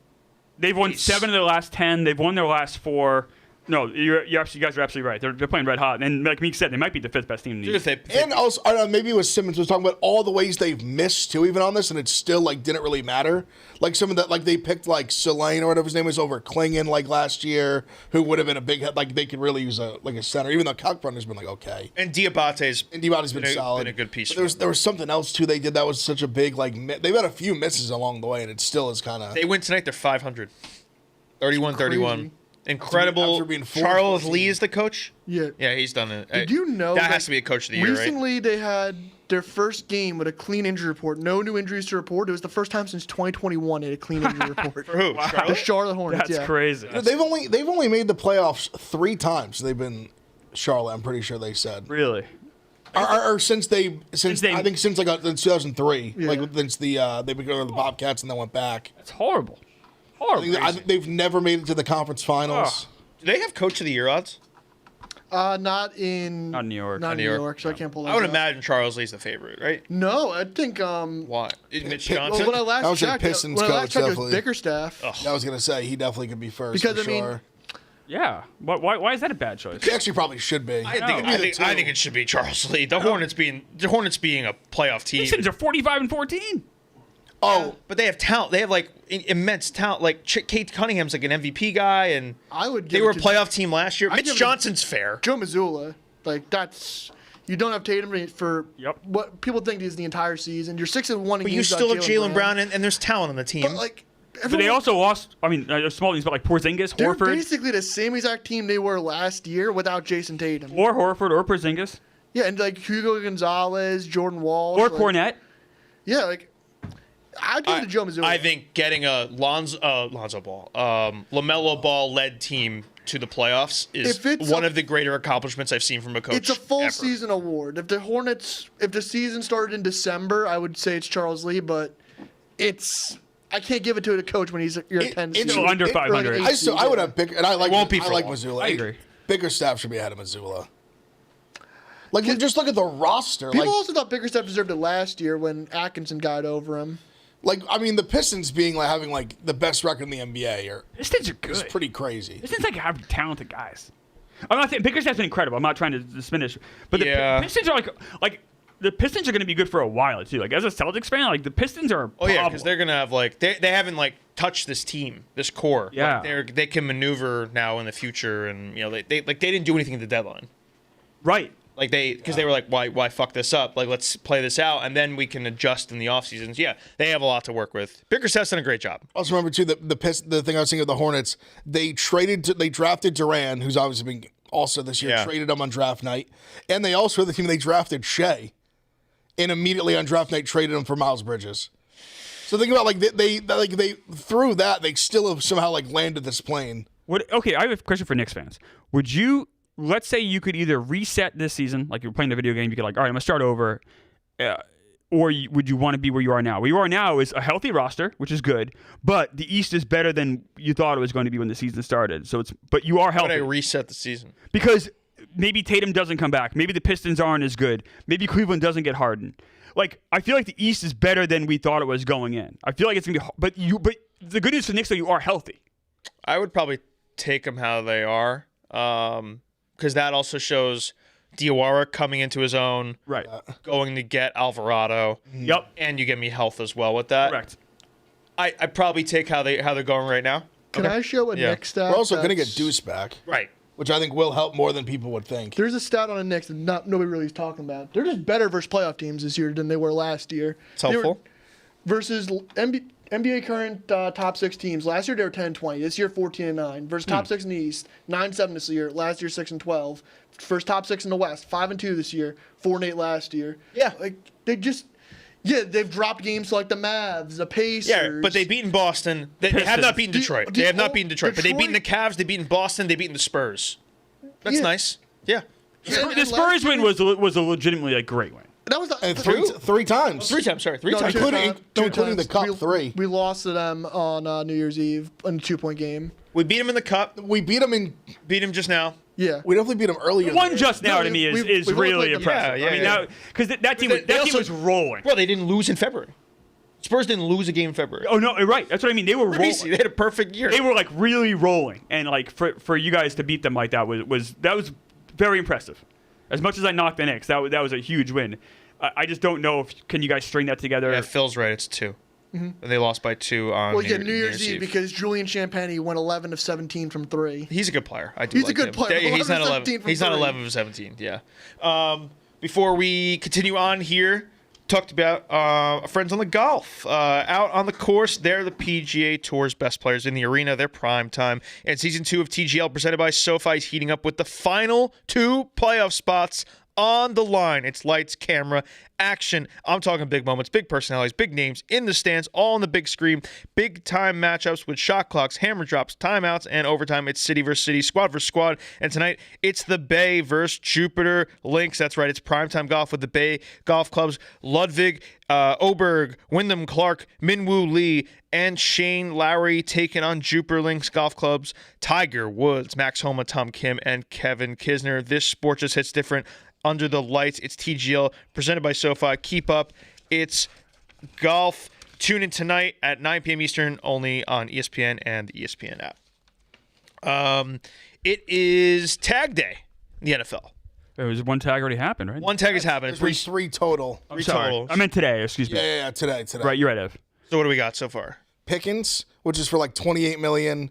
They've won 7 of their last 10. They've won their last 4. No, you guys are absolutely right. They're playing red hot. And like Meek said, they might be the 5th best team in the Dude, league. and also I don't know, maybe it was Simmons was talking about all the ways they've missed too, even on this, and it still like didn't really matter. Like some of that, like they picked like Selene or whatever his name was over Klingon like last year, who would have been a big like they could really use a center, even though Kalkbrenner's been like okay. And Diabate's been solid. Been a good piece. There was something else too they did that was such a big like they've had a few misses along the way, and it still is kind of. They win tonight. They're 500, 31-31. Incredible. After being 4-14. Charles Lee is the coach. Yeah. Yeah, he's done it. Did you know that has to be a coach of the year, right? recently they had their first game with a clean injury report. No new injuries to report. It was the first time since 2021 they had a clean injury report. For who? The Charlotte Hornets. That's yeah. crazy. They've only made the playoffs 3 times. They've been Charlotte. I'm pretty sure they said. Really? Or since I think since like 2003, Yeah. like since they've been going to the Bobcats and then went back. That's horrible. I think they've never made it to the conference finals. Do they have coach of the year odds? Not in Not in New York. Not in New New York. York, so I can't pull that I would up. imagine Charles Lee's the favorite, right? No, I think Why? Mitch Pitt- Johnson. well, when I last I would say checked, Pistons when I last coach, checked, it was definitely. Bickerstaff. I was gonna say he definitely could be first Because, for I mean, sure. Yeah. Why is that a bad choice? He actually probably should be. I think it should be Charles Lee. The Hornets being a playoff team. Pistons are 45-14. Oh, But they have talent. They have like immense talent. Like Kate Cunningham's like an MVP guy, and I would they give were it a to playoff team last year. I'd Mitch give it to- Johnson's fair. Joe Mazzulla. Like that's you don't have Tatum for what people think is the entire season. You're 6-1. But you still have Jaylen Brown, and there's talent on the team. But like, But they also lost. I mean, small things, but like Porzingis, they're Horford, basically the same exact team they were last year without Jason Tatum. or Horford, or Porzingis, Yeah, and like Hugo Gonzalez, Jordan Wall, or Cornette. Yeah, like I'd give it to Joe Mazzulla. I think getting a Lonzo Ball, LaMelo Ball led team to the playoffs is If it's one a- of the greater accomplishments I've seen from a coach. it's a full ever. season award. If the season started in December, I would say it's Charles Lee, but I can't give it to a coach when you're a 10 seed. Still under 500. I would have big, and I like. Won't be I for like long. Mazzulla. I agree. Bickerstaff should be ahead of Mazzulla. Like, just look at the roster. People Like, also thought Bickerstaff deserved it last year when Atkinson got over him. I mean, the Pistons being like having like the best record in the NBA Pistons are is good. pretty crazy. Pistons like have talented guys. I'm not saying Bickerstaff's been incredible. I'm not trying to diminish, but the Yeah. Pistons are like the Pistons are going to be good for a while too. Like as a Celtics fan, like the Pistons are. Oh yeah, because they're gonna have like they haven't like touched this team, this core. Yeah. Like, they can maneuver now in the future, and they didn't do anything at the deadline. right. Like because they were like, why fuck this up? Like let's play this out, and then we can adjust in the off seasons. Yeah, they have a lot to work with. Bickerstaff's done a great job. Also remember too the thing I was saying of the Hornets, they drafted Duran, who's obviously been also this year, Yeah. traded him on draft night, and they also the team they drafted Shea, and immediately on draft night traded him for Miles Bridges. So think about they through that they still have somehow like landed this plane. Okay, I have a question for Knicks fans. Would you, let's say you could either reset this season, like you're playing a video game, you could like, all right, I'm going to start over, or would you want to be where you are now? Where you are now is a healthy roster, which is good, but the East is better than you thought it was going to be when the season started. But you are How would I healthy. reset the season? Because maybe Tatum doesn't come back. Maybe the Pistons aren't as good. Maybe Cleveland doesn't get Harden. Like, I feel like the East is better than we thought it was going in. I feel like it's going to be but the good news for Knicks, though, you are healthy. I would probably take them how they are, because that also shows Diawara coming into his own, Right. going to get Alvarado. Yep. And you give me health as well with that. Correct. I probably take how they're going right now. Can I show a Yeah. Knicks stat? We're also going to get that's- Deuce back, Right. which I think will help more than people would think. There's a stat on the Knicks that nobody really is talking about. They're just better versus playoff teams this year than they were last year. It's helpful. Versus NBA current top 6 teams. Last year they were 10-20. This year 14-9. Versus top 6 in the East, 9-7 this year. Last year 6-12. First top 6 in the West, 5-2 this year. 4-8 last year. Yeah. Like they've dropped games to like the Mavs, the Pacers. Yeah, but they've beaten Boston. They have not beaten Detroit. They have not beaten Detroit. But they've beaten the Cavs. They've beaten Boston. They've beaten the Spurs. That's Yeah. nice. Yeah. The Spurs win was a legitimately a great win. That was and three times. 3 times, sorry. 3 times. Including the Cup 3. We lost to them on New Year's Eve in a 2-point game. We beat them in the Cup. We beat them just now. Yeah. We definitely beat them earlier. One just now to me is really impressive. Yeah, I mean, because that team was rolling. Well, they didn't lose in February. Spurs didn't lose a game in February. Oh no, right. That's what I mean. They were rolling. They had a perfect year. They were like really rolling, and like for you guys to beat them like that was very impressive. As much as I knocked the Knicks, that was a huge win. I just don't know can you guys string that together. Yeah, Phil's right. It's 2. Mm-hmm. They lost by 2 on New Year's Eve because Julian Champagny went 11 of 17 from 3. He's a good player. He's a good player. He's not 11. He's not 11 of 17. Yeah. Before we continue on here, talked about our friends on the golf. Out on the course, they're the PGA Tour's best players in the arena. They're prime time. And Season 2 of TGL, presented by Sofi, is heating up with the final 2 playoff spots on the line. It's lights, camera, action. I'm talking big moments, big personalities, big names in the stands, all on the big screen. Big time matchups with shot clocks, hammer drops, timeouts, and overtime. It's city versus city, squad versus squad. And tonight, it's the Bay versus Jupiter Lynx. That's right. It's primetime golf with the Bay golf clubs. Ludwig, Oberg, Wyndham Clark, Minwoo Lee, and Shane Lowry taking on Jupiter Lynx golf clubs. Tiger Woods, Max Homa, Tom Kim, and Kevin Kisner. This sport just hits different under the lights. It's TGL, presented by SoFi. Keep up. It's golf. Tune in tonight at 9 p.m. Eastern, only on ESPN and the ESPN app. It is tag day in the NFL. There was one tag already happened, right? One tag has happened. There's 3 total. I'm sorry. I meant today. Excuse me. Yeah, today. Right, you're right, Ev. So what do we got so far? Pickens, which is for like $28 million.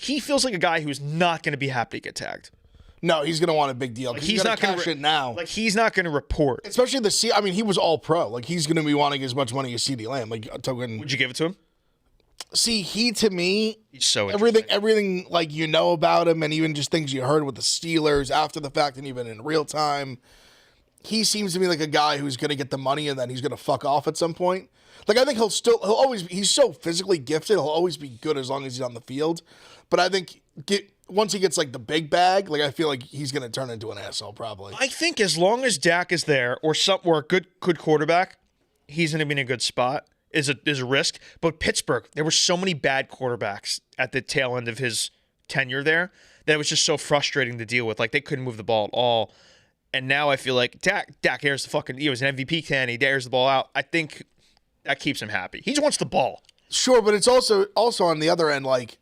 He feels like a guy who's not going to be happy to get tagged. No, he's going to want a big deal. Like he's not going to cash it now. Like he's not going to report. Especially he was all pro. Like he's going to be wanting as much money as CeeDee Lamb. Like token. Would you give it to him? See, to me, he's so everything like about him, and even just things you heard with the Steelers after the fact, and even in real time, he seems to me like a guy who's going to get the money and then he's going to fuck off at some point. Like I think he's so physically gifted, he'll always be good as long as he's on the field. But I think once he gets like the big bag, like I feel like he's going to turn into an asshole probably. I think as long as Dak is there or a good quarterback, he's going to be in a good spot. Is a risk. But Pittsburgh, there were so many bad quarterbacks at the tail end of his tenure there that it was just so frustrating to deal with. Like they couldn't move the ball at all. And now I feel like Dak airs the fucking, he was an MVP candidate, he airs the ball out. I think that keeps him happy. He just wants the ball. Sure, but it's also on the other end, like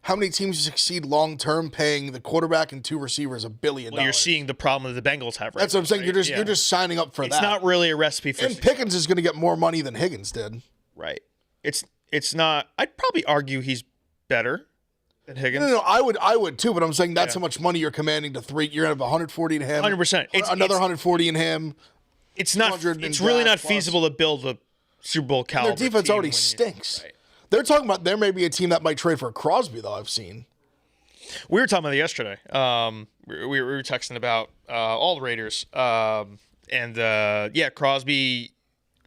how many teams succeed long term paying the quarterback and 2 receivers $1 billion? Well, you're seeing the problem that the Bengals have. Right That's what I'm saying. Right? You're just signing up for that. It's not really a recipe for. And Pickens is going to get more money than Higgins did. Right. It's not. I'd probably argue he's better than Higgins. No, I would too. But I'm saying that's how much money you're commanding to 3. You're going to have 140 in him. 100%. Another 140 in him. It's not. It's really not feasible to build a Super Bowl caliber. Their defense already stinks. Right. They're talking about there may be a team that might trade for Crosby, though. I've seen. We were talking about it yesterday. We were texting about all the Raiders. Crosby.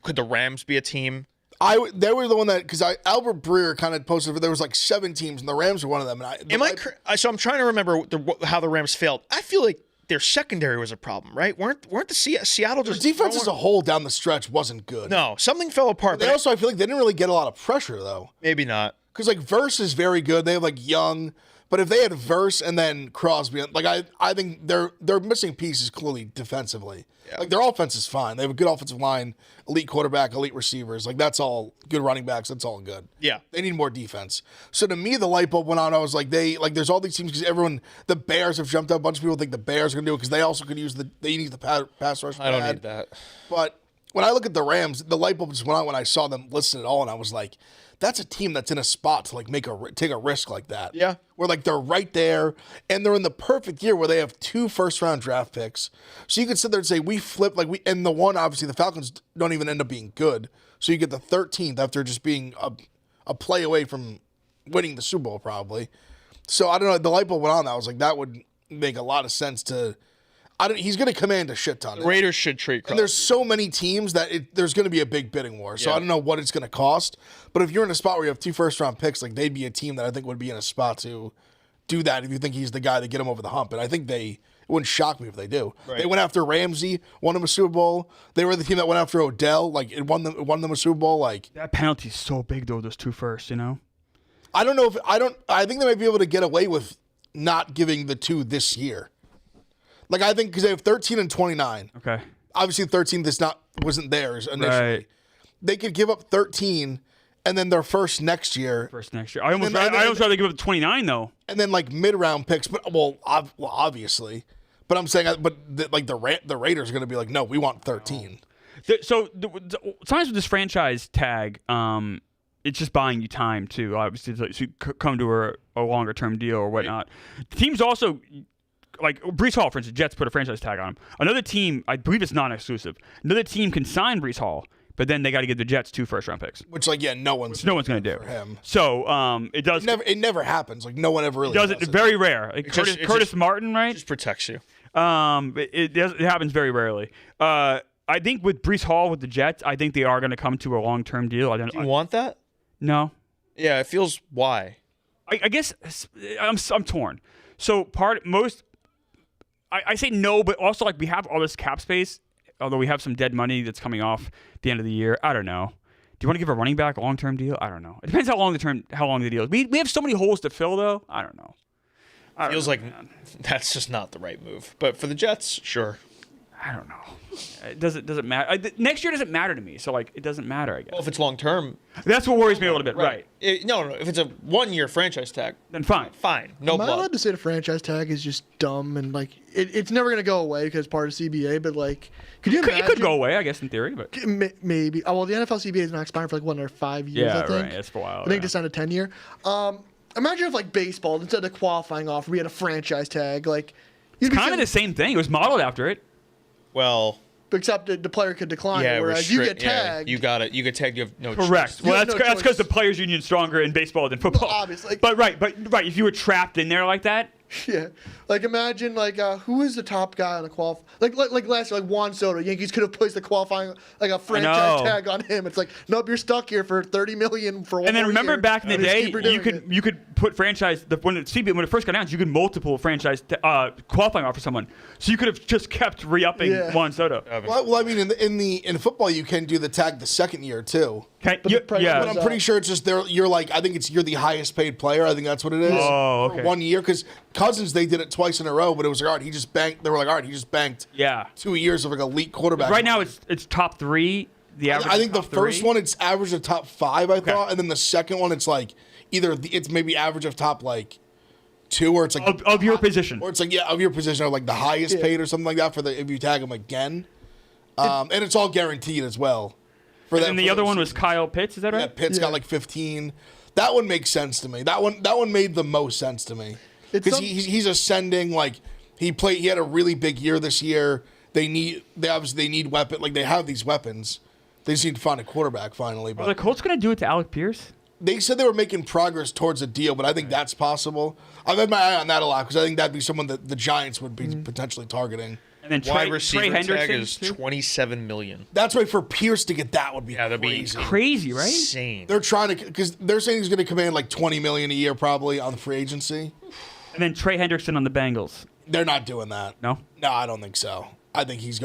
Could the Rams be a team? They were the one that because Albert Breer kind of posted. There was like 7 teams, and the Rams were one of them. And so I'm trying to remember how the Rams failed. I feel like their secondary was a problem, right? Weren't the Seattle just their defense as a whole down the stretch wasn't good? No, something fell apart. But I feel like they didn't really get a lot of pressure though. Maybe not because like Verse is very good. They have like Young. But if they had Verse and then Crosby, like I think their missing piece is clearly defensively. Yeah. Like their offense is fine. They have a good offensive line, elite quarterback, elite receivers. Like that's all good running backs. That's all good. Yeah. They need more defense. So to me, the light bulb went on. I was like, there's all these teams because the Bears have jumped up. A bunch of people think the Bears are going to do it because they also could use they need the pass rush. I don't need that. But when I look at the Rams, the light bulb just went on when I saw them listed at all, and I was like, that's a team that's in a spot to like take a risk like that. Yeah. Where like they're right there and they're in the perfect year where they have 2 first-round draft picks. So you could sit there and say we flipped and the one obviously the Falcons don't even end up being good. So you get the 13th after just being a play away from winning the Super Bowl probably. So I don't know, the light bulb went on. I was like that would make a lot of sense to he's going to command a shit ton. The Raiders should trade Crosby. And there's so many teams that there's going to be a big bidding war. So I don't know what it's going to cost. But if you're in a spot where you have 2 first-round picks, like they'd be a team that I think would be in a spot to do that if you think he's the guy to get him over the hump. And I think It wouldn't shock me if they do. Right. They went after Ramsey, won them a Super Bowl. They were the team that went after Odell, like it won them a Super Bowl. Like that penalty's so big though. Those two first, you know. I don't know if I think they might be able to get away with not giving the 2 this year. Like I think because they have 13 and 29. Okay. Obviously, 13 wasn't theirs initially. Right. They could give up 13, and then their first next year. I almost rather give up 29 though. And then like mid-round picks, but obviously. But I'm saying, the Raiders are going to be like, no, we want 13. Sometimes with this franchise tag, it's just buying you time too. Obviously, to come to a longer term deal or whatnot. Right. Teams also. Like Breece Hall, for instance, Jets put a franchise tag on him. Another team, I believe it's non-exclusive. Another team can sign Breece Hall, but then they got to give the Jets 2 first-round picks. Which, no one's going to do for him. So it does. It never happens. Like no one ever really does it. Very rare. Like Curtis Martin, right? Just protects you. It happens very rarely. I think with Breece Hall with the Jets, I think they are going to come to a long-term deal. Do you want that? No. Yeah, it feels why. I guess I'm torn. So I say no, but also like we have all this cap space, although we have some dead money that's coming off at the end of the year. I don't know. Do you want to give a running back a long-term deal? I don't know. It depends how long the deal is. We have so many holes to fill, though. I don't know. Feels like that's just not the right move. But for the Jets, sure. I don't know. It doesn't matter. Next year doesn't matter to me, so it doesn't matter, I guess. Well, if it's long-term. That's what worries me a little bit, right. No. If it's a 1-year franchise tag, then fine. No Am blood. I allowed to say the franchise tag is just dumb and it's never going to go away because it's part of CBA, but could you imagine? It could go away, I guess, in theory, but. Maybe. Oh, well, the NFL CBA is not expiring for another 5 years, I think. Yeah, right. That's for a while. I think they signed a 10-year. Imagine if baseball, instead of qualifying offer, we had a franchise tag. It's kind of the same thing. It was modeled after it. Well. Except the player could decline it, whereas you get tagged. You got it. You get tagged. You have no Correct. choice. Well, that's because the players' union's stronger in baseball than football. Well, obviously. But if you were trapped in there like that. Yeah. Imagine, who is the top guy on the qualify? Like last year, Juan Soto. Yankees could have placed the qualifying, a franchise tag on him. It's nope, you're stuck here for $30 million for 1 year. And then remember back in the day, you could put franchise, when it first got announced, you could multiple franchise qualifying offer someone. So you could have just kept re-upping Juan Soto. Well, I mean, in football, you can do the tag the second year, too. But I'm pretty sure it's just you're I think you're the highest paid player. I think that's what it is. Oh, okay. For 1 year, because Cousins, they did it twice in a row, but it was all right, he just banked. They were all right, he just banked 2 years of elite quarterback. Right now, it's top 3. The average. I think the first one, it's average of top 5, I thought, and then the second one, it's it's maybe average of top 2, or it's of your position, or it's of your position, or the highest paid or something like that if you tag them again, and it's all guaranteed as well. And the other one was Kyle Pitts, is that right? Yeah, Pitts got 15. That one makes sense to me. That one made the most sense to me because he's ascending. He had a really big year this year. They obviously need weapon. They have these weapons. They just need to find a quarterback finally. But are the Colts going to do it to Alec Pierce? They said they were making progress towards a deal, but I think that's possible. I've had my eye on that a lot because I think that'd be someone that the Giants would be potentially targeting. And then wide receiver tag is $27 million. That's right. For Pierce to get that would be crazy, right? Insane. They're trying to because they're saying he's going to command $20 million a year probably on the free agency. And then Trey Hendrickson on the Bengals. They're not doing that. No, I don't think so. I think he's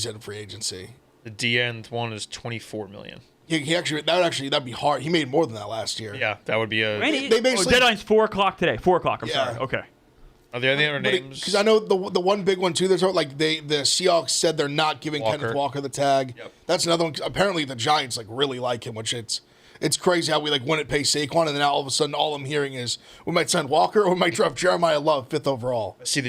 in free agency. The D end one is $24 million. That'd be hard. He made more than that last year. Yeah, that would be a. Deadline's 4:00 today. 4:00. I'm sorry. Okay. Are there any other names? Because I know the one big one too. There's the Seahawks said they're not giving Kenneth Walker the tag. Yep. That's another one. Apparently the Giants really like him, which it's crazy how we wouldn't pay Saquon, and then now all of a sudden all I'm hearing is we might sign Walker or we might draft Jeremiah Love 5th overall. So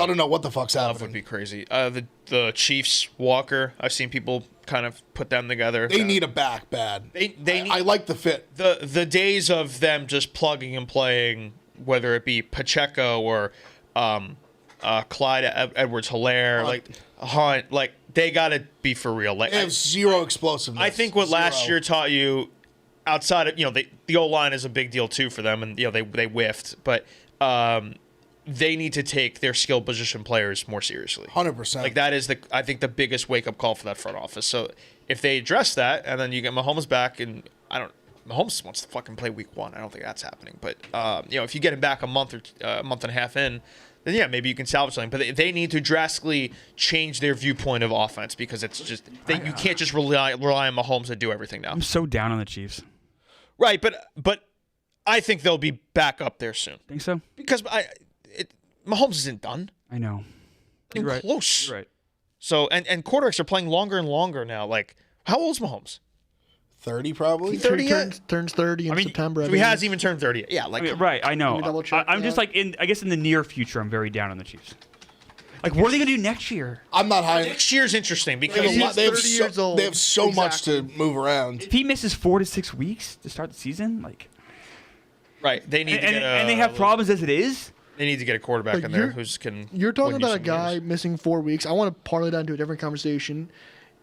I don't know what the fuck's happening. Would be crazy. The Chiefs Walker. I've seen people kind of put them together. They need a back bad. I like the fit. The days of them just plugging and playing, whether it be Pacheco or Clyde Edwards-Helaire, Hunt, they got to be for real. They have zero explosiveness. I think what last year taught you, outside of the O-line is a big deal too for them, and they whiffed, but they need to take their skill position players more seriously. 100%. That is I think the biggest wake up call for that front office. So if they address that, and then you get Mahomes back, and Mahomes wants to fucking play week 1. I don't think that's happening. But if you get him back a month and a half in, then yeah, maybe you can salvage something. But they need to drastically change their viewpoint of offense because it's just you can't just rely on Mahomes to do everything now. I'm so down on the Chiefs. Right, but I think they'll be back up there soon. Think so? Because Mahomes isn't done. I know. You're right. Close. You're right. So and quarterbacks are playing longer and longer now. Like, how old is Mahomes? 30 probably. 30 He turns 30 in September. So he hasn't even turned 30 yet. Yeah, like Right, I know. I'm just like I guess in the near future, I'm very down on the Chiefs. Like, what are they gonna do next year? I'm not high. Next year's interesting because They have so much to move around. If he misses 4 to 6 weeks to start the season, like, right, they need to get and they have problems as it is. They need to get a quarterback in there who's can. You're talking win you about a some guy games. missing 4 weeks. I want to parlay that into a different conversation.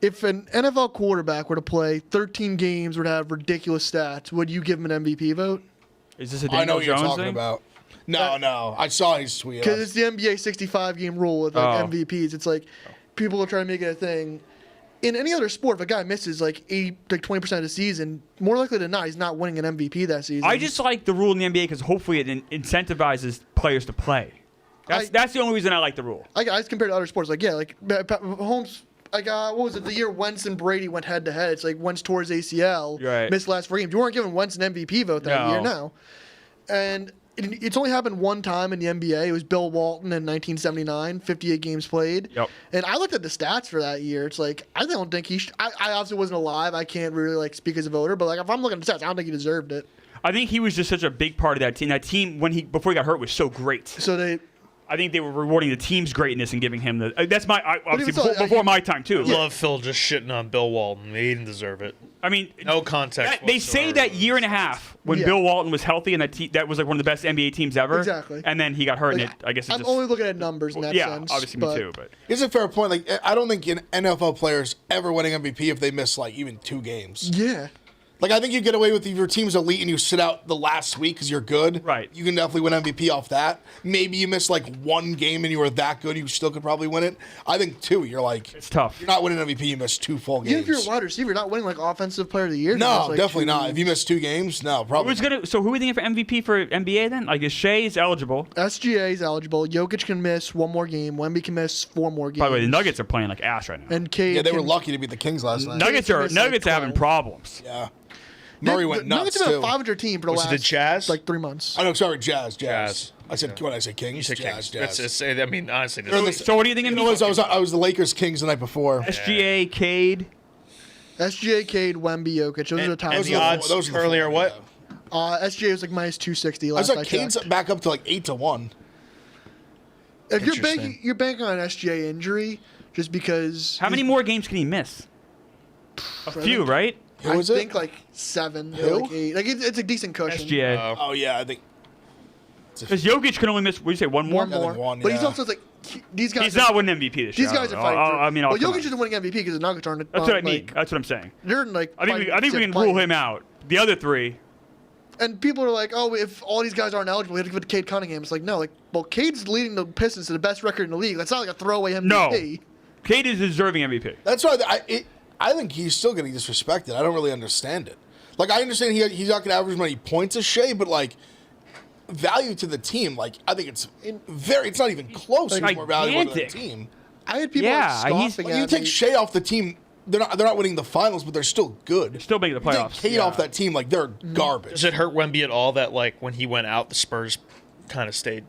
If an NFL quarterback were to play 13 games, were to have ridiculous stats, would you give him an MVP vote? Is this a I know Daniel what you're Jones talking thing? about. No. I saw his tweet. Because it's the NBA 65-game rule with like MVPs. It's like people are trying to make it a thing. In any other sport, if a guy misses like 20% of the season, more likely than not, he's not winning an MVP that season. I just like the rule in the NBA because hopefully it incentivizes players to play. That's the only reason I like the rule. I compared to other sports, like Mahomes. Like what was it? The year Wentz and Brady went head to head. It's like Wentz tore his ACL, missed the last 4 games. You weren't giving Wentz an MVP vote that year, no. And it's only happened one time in the NBA. It was Bill Walton in 1979, 58 games played. Yep. And I looked at the stats for that year. It's like I don't think he. I obviously wasn't alive. I can't really like speak as a voter, but like if I'm looking at the stats, I don't think he deserved it. I think he was just such a big part of that team. That team before he got hurt was so great. So I think they were rewarding the team's greatness and giving him the. That's obviously still, before my time too. I love Phil just shitting on Bill Walton. He didn't deserve it. I mean, no context. They say that year and a half when Bill Walton was healthy and that was like one of the best NBA teams ever. Exactly. And then he got hurt, like, and I guess I'm only looking at numbers in that sense. Yeah, obviously me too. But it's a fair point. Like I don't think NFL players ever winning MVP if they miss like even 2 games. Yeah. Like, I think you get away with if your team's elite and you sit out the last week because you're good. Right. You can definitely win MVP off that. Maybe you miss, like, 1 game and you were that good, you still could probably win it. I think, 2, you're like... It's tough. You're not winning MVP, you miss 2 full games. Even if you're a wide receiver, you're not winning, like, Offensive Player of the Year. No, like definitely not. If you miss 2 games, no, probably So who are we thinking for MVP for NBA then? Like, is Shea eligible? SGA is eligible. Jokic can miss 1 more game. Wemby can miss 4 more games. By the way, the Nuggets are playing like ass right now. And Cade Yeah, they were lucky to beat the Kings last night. Nuggets are having problems. Yeah. Murray went nuts, Nuggets have been too. a 500 team for the Was last it the Jazz? like 3 months. Oh, no, sorry, Jazz. I said, what did I say, Kings? You said Jazz, Kings. Jazz. I mean, honestly, So what do you think? You know what, I was the Lakers Kings the night before. SGA, Cade. SGA, Cade, Wemby, Jokic. Those are the top. And the four. odds those are the earlier, four, what? SGA was like minus 260 I last was I like, Cade's checked. back up to like 8-1. If Interesting. you're banking on an SGA injury, just because. How many more games can he miss? A few, right? Who was I it? think like 7 Who? or like 8. Like it's a decent cushion. SGA. Oh, yeah, I think. Because Jokic can only miss, what do you say, one more? One more. one, But he's yeah. also like these guys. He's not winning MVP this year. These guys are I fighting. I mean, well, come Jokic on. isn't winning MVP because the Nuggets aren't. That's what I mean. like, That's what I'm saying. They're like. I think we can fighting rule sixth him out. The other 3. And people are like, oh, if all these guys aren't eligible, we have to give it to Cade Cunningham. It's like, no, like, well, Cade's leading the Pistons to the best record in the league. That's not like a throwaway MVP. No. Cade is deserving MVP. That's why I think he's still getting disrespected. I don't really understand it. Like, I understand he's not going to average many points as Shea, but, like, value to the team, like, I think it's not even close. Like, He's more valuable to the gigantic. team. I had people Yeah, scoffing When you at take me. Shea off the team, they're not winning the finals, but they're still good. Still making the You take playoffs. Cade off that team, like, they're garbage. Does it hurt Wemby at all that, like, when he went out, the Spurs kind of stayed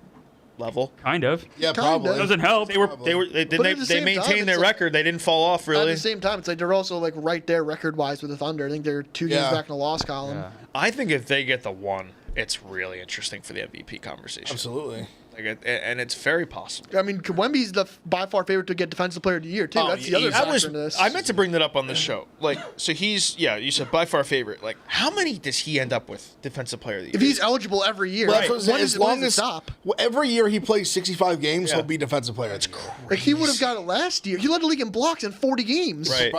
level? Kind of. Yeah, Kinda. probably. Doesn't help. They But at the they same maintained time, their it's like- record. They didn't fall off, At really. the same time, it's like they're also like right there record-wise with the Thunder. I think they're 2 games Yeah. back in the loss column. Yeah. I think if they get the 1, it's really interesting for the MVP conversation. Absolutely. Like, and it's very possible. I mean, Wemby's the by far favorite to get Defensive Player of the Year too. Oh, That's the other easy. factor into this. I meant to bring that up on the show. Like, so he's, you said by far favorite. Like, how many does he end up with Defensive Player of the Year? if he's eligible every year, Well, right. that's what I'm saying. As long as stop. every year he plays 65 games, Yeah. he'll be defensive player. That's Like he would have got it last year. He led the league in blocks in 40 games. Right.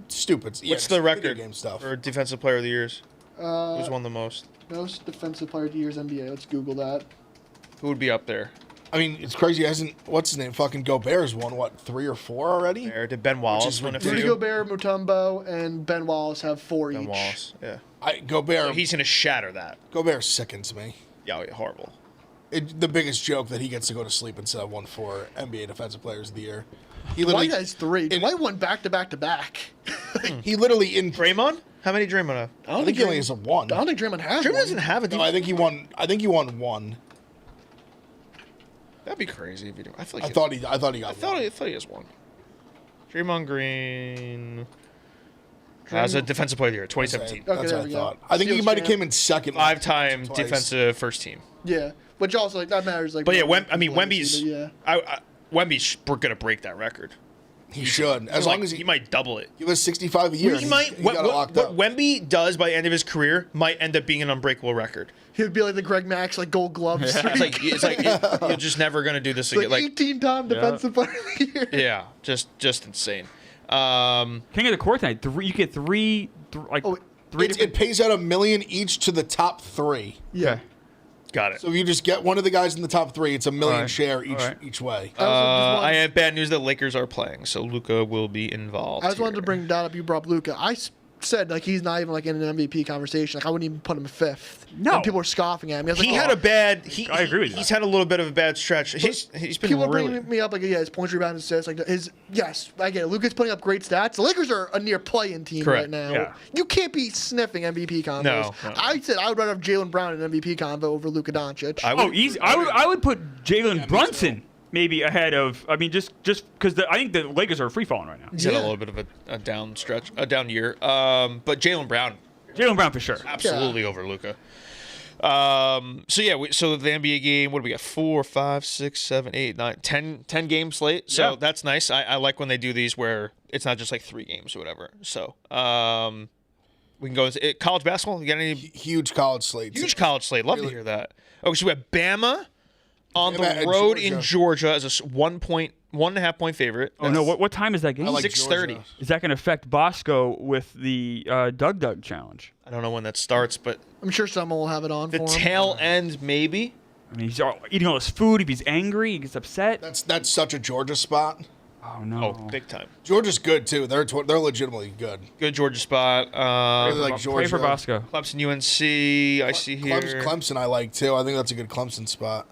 Stupid. Yeah, What's the video record game stuff? for Defensive Player of the Years? Who's won the most? Most Defensive Player of the Year's NBA. Let's Google that. Who would be up there? I mean, it's crazy. What's his name? Fucking Gobert's won, 3 or 4 already? Or did Ben Wallace win a Rudy few? Gobert, Mutombo, and Ben Wallace have 4 Ben each. Wallace, yeah. Gobert. So he's going to shatter that. Gobert sickens me. Yeah, horrible. the biggest joke that he gets to go to sleep instead of won for NBA Defensive Players of the Year. He Dwight has 3. Dwight won back-to-back-to-back. He literally in Draymond? How many Draymond have? I think he only has a 1. I don't think Draymond has Draymond one. doesn't have it. No, I think he won 1. That'd be crazy if you do. I feel like I thought he got one. I thought he has 1. Draymond Green as a defensive player of the year, 2017. Okay, That's there what I we thought. go. I think he Steals might have champ. came in second. 5-time twice. defensive first team. Yeah, which also like that matters. Like, But yeah, when- Wemby's. Yeah. Wemby's gonna break that record. He should, as long as he might double it. he was 65 a year. He might. He got it locked What up. Wemby does by the end of his career might end up being an unbreakable record. He would be like the Greg Max, like Gold Glove streak. It's like you're just never gonna do this again. like 18-time defensive player of the year. Yeah, just insane. King of the Court tonight. You get three. It pays out $1 million each to the top 3. Yeah. Got it. So if you just get one of the guys in the top 3, it's $1 million Alright. share each Alright. each way. I have bad news that Lakers are playing, so Luka will be involved. I just wanted to here. bring that up. You brought up Luka. Said like he's not even like in an MVP conversation. Like I wouldn't even put him 5th. No. And people are scoffing at him. I was He like, had oh. a bad. I agree with you. He's had a little bit of a bad stretch. He's been People are really. bringing me up like his points, rebounds, assists. Like yes, I get it. Luka's putting up great stats. The Lakers are a near play-in team Correct. right now. Yeah. You can't be sniffing MVP combos. No. I said I would rather have Jalen Brown in an MVP combo over Luka Doncic. Easy. I would put Jalen Brunson maybe ahead of. I mean, just because I think the Lakers are free falling right now. He's had a little bit of a down stretch, a down year. But Jalen Brown, Jalen Brown for sure. absolutely over Luka. So the NBA game, what do we got? 4, 5, 6, 7, 8, 9, 10 game slate. So Yeah. that's nice. I like when they do these where it's not just like 3 games or whatever. So we can go into college basketball. You got any Huge college slate. huge college slate? Love to hear that. Okay, so we have Bama on Bama the at road Georgia. in Georgia as a 1.5 point favorite. Oh no! What time is that game? I like 6:30. Georgia. Is that going to affect Bosco with the Doug challenge? I don't know when that starts, but I'm sure someone will have it on the for him. tail end maybe. I mean, he's eating all his food. If he's angry, he gets upset. That's such a Georgia spot. Oh no! Oh, big time. Georgia's good too. They're legitimately good. Good Georgia spot. Really like Pray Georgia. for Bosco. Clemson, UNC. I see here. Clemson, I like too. I think that's a good Clemson spot.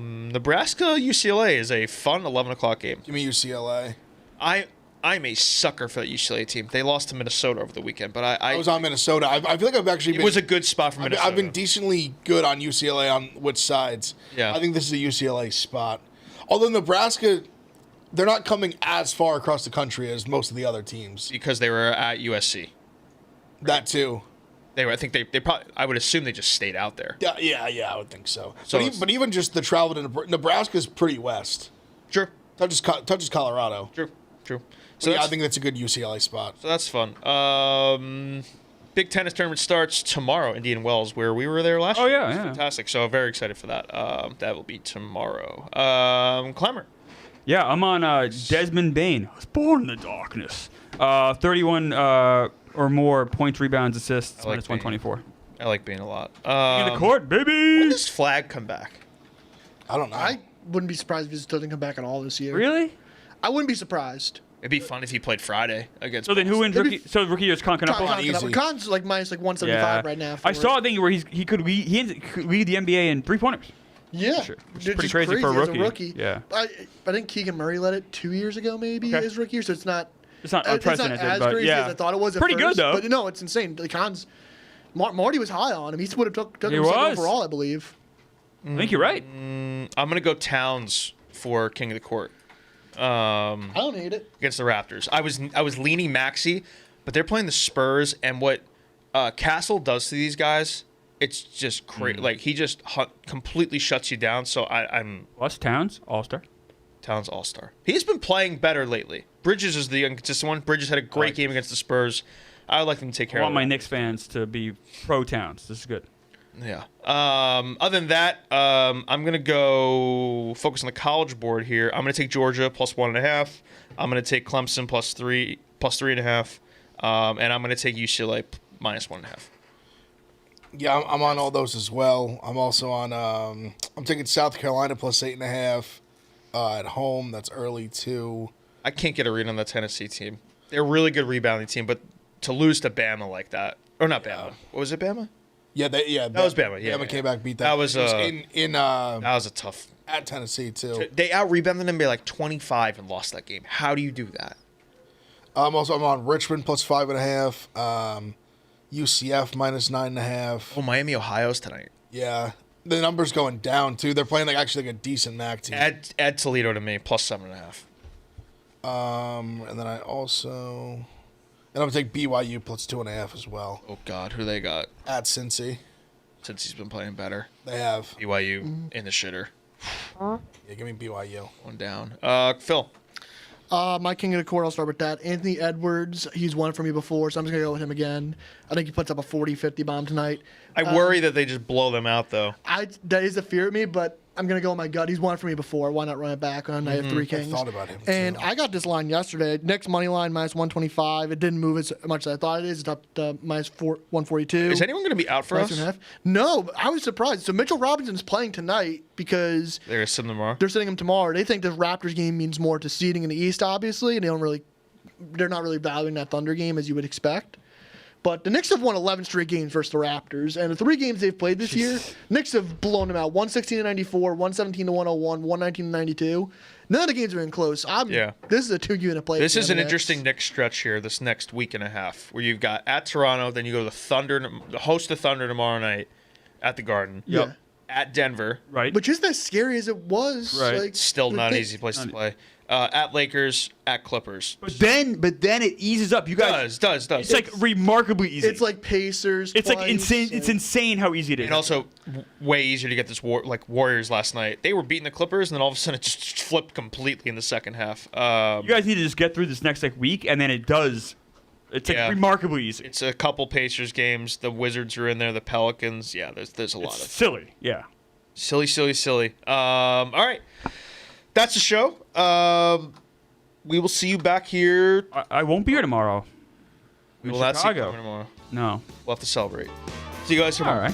Nebraska, UCLA is a fun 11 o'clock game. Give me UCLA. I'm a sucker for that UCLA team. They lost to Minnesota over the weekend, but I was on Minnesota. I feel like I've actually it been. was a good spot for Minnesota. I've been decently good on UCLA on which sides. Yeah. I think this is a UCLA spot. Although Nebraska, they're not coming as far across the country as most of the other teams. because they were at USC. That too. They were. I think they probably. I would assume they just stayed out there. Yeah, I would think so. So But even just the travel to Nebraska's pretty west. True. Touches Colorado. True. So So yeah, I that's, think that's a good UCLA spot. so that's fun. Big tennis tournament starts tomorrow, Indian Wells, where we were there last Oh, year. yeah, It was yeah. fantastic. So very excited for that. That will be tomorrow. Clemmer. Yeah, I'm on Desmond Bain. I was born in the darkness. 31 or more points, rebounds, assists, I like minus 124. I like being a lot. In the court, baby. When does Flag come back? I don't know. I wouldn't be surprised if he doesn't come back at all this year. Really? I wouldn't be surprised. It'd be fun if he played Friday against. So then who wins Maybe- rookie? So rookie year is Con Knuckles? Easy. Con's like minus like 175 right now. I saw a thing where he could lead the NBA in 3-pointers. Yeah, Sure. Which is It's pretty just crazy for a as rookie. Yeah. I think Keegan Murray led it 2 years ago, maybe Okay. his rookie year. So it's not. It's not It's not unprecedented, as but crazy yeah. as I thought it was. At Pretty first, good though. But no, it's insane. Like Con's, Marty was high on him. He would have took He him second was. overall, I believe. I think you're right. I'm gonna go Towns for King of the Court. I don't hate it. Against the Raptors. I was leaning Maxey, but they're playing the Spurs, and what Castle does to these guys, it's just crazy. Like he just completely shuts you down. So I'm Plus Towns, All-Star. Towns All-Star. He's been playing better lately. Bridges is the inconsistent one. Bridges had a great game against the Spurs. I would like them to take I care of want my that. Knicks fans to be pro Towns. This is good. Yeah. Other than that, I'm gonna go focus on the college board here. I'm gonna take Georgia plus 1.5. I'm gonna take Clemson plus 3.5, and I'm gonna take UCLA minus 1.5. Yeah, I'm on all those as well. I'm also on. I'm taking South Carolina plus 8.5 at home. That's early too. I can't get a read on the Tennessee team. They're a really good rebounding team, but to lose to Bama like that, or not Bama? What was it, Bama? Yeah, that was Bama. Yeah, Bama came back, beat that. That was that was a tough. at Tennessee too. They out-rebounded them by like 25 and lost that game. How do you do that? Also, I'm on Richmond plus 5.5. UCF minus 9.5. Oh, Miami, Ohio's tonight. Yeah, the number's going down too. They're playing like actually like a decent MAC team. Add Toledo to me plus 7.5. And then I'm gonna take BYU plus 2.5 as well. Oh God, who they got? At Cincy. Since he's been playing better. They have. BYU in the shitter. Yeah, give me BYU. One down. Phil. My king of the court, I'll start with that. Anthony Edwards, he's won for me before, so I'm just going to go with him again. I think he puts up a 40-50 bomb tonight. I worry that they just blow them out, though. That is a fear of me, but I'm going to go with my gut. He's won for me before. Why not run it back on a night of three kings? I thought about him, and too. I got this line yesterday. Knicks money line minus 125. It didn't move as much as I thought it is. It's up to minus 142. Is anyone going to be out for us? No, I was surprised. So Mitchell Robinson's playing tonight because They're going to send them tomorrow? they're sitting him tomorrow. They think the Raptors game means more to seeding in the East, obviously, and they're not really valuing that Thunder game as you would expect. But the Knicks have won 11 straight games versus the Raptors, and the 3 games they've played this year, Knicks have blown them out: 116-94, 117-101, 119-92. None of the games have been close. This is a 2-unit play. This is an interesting Knicks stretch here. This next week and a half, where you've got at Toronto, then you go to the Thunder, host the Thunder tomorrow night at the Garden. Yeah. At Denver. Right. Which isn't as scary as it was. Right. Like, Still not an easy place to play. At Lakers, at Clippers. But then it eases up. You guys Does. It's like remarkably easy. It's like Pacers. It's like twice, insane. and- It's insane how easy it is. And also, way easier to get this Warriors last night. They were beating the Clippers, and then all of a sudden it just flipped completely in the second half. You guys need to just get through this next week, and then it does. It's like remarkably easy. It's a couple Pacers games. The Wizards are in there. The Pelicans. Yeah, there's a lot of silly. Yeah. silly. All right, that's the show. We will see you back here. I won't be here tomorrow. We in will not see you Chicago. tomorrow. No. We'll have to celebrate. See you guys tomorrow. All right.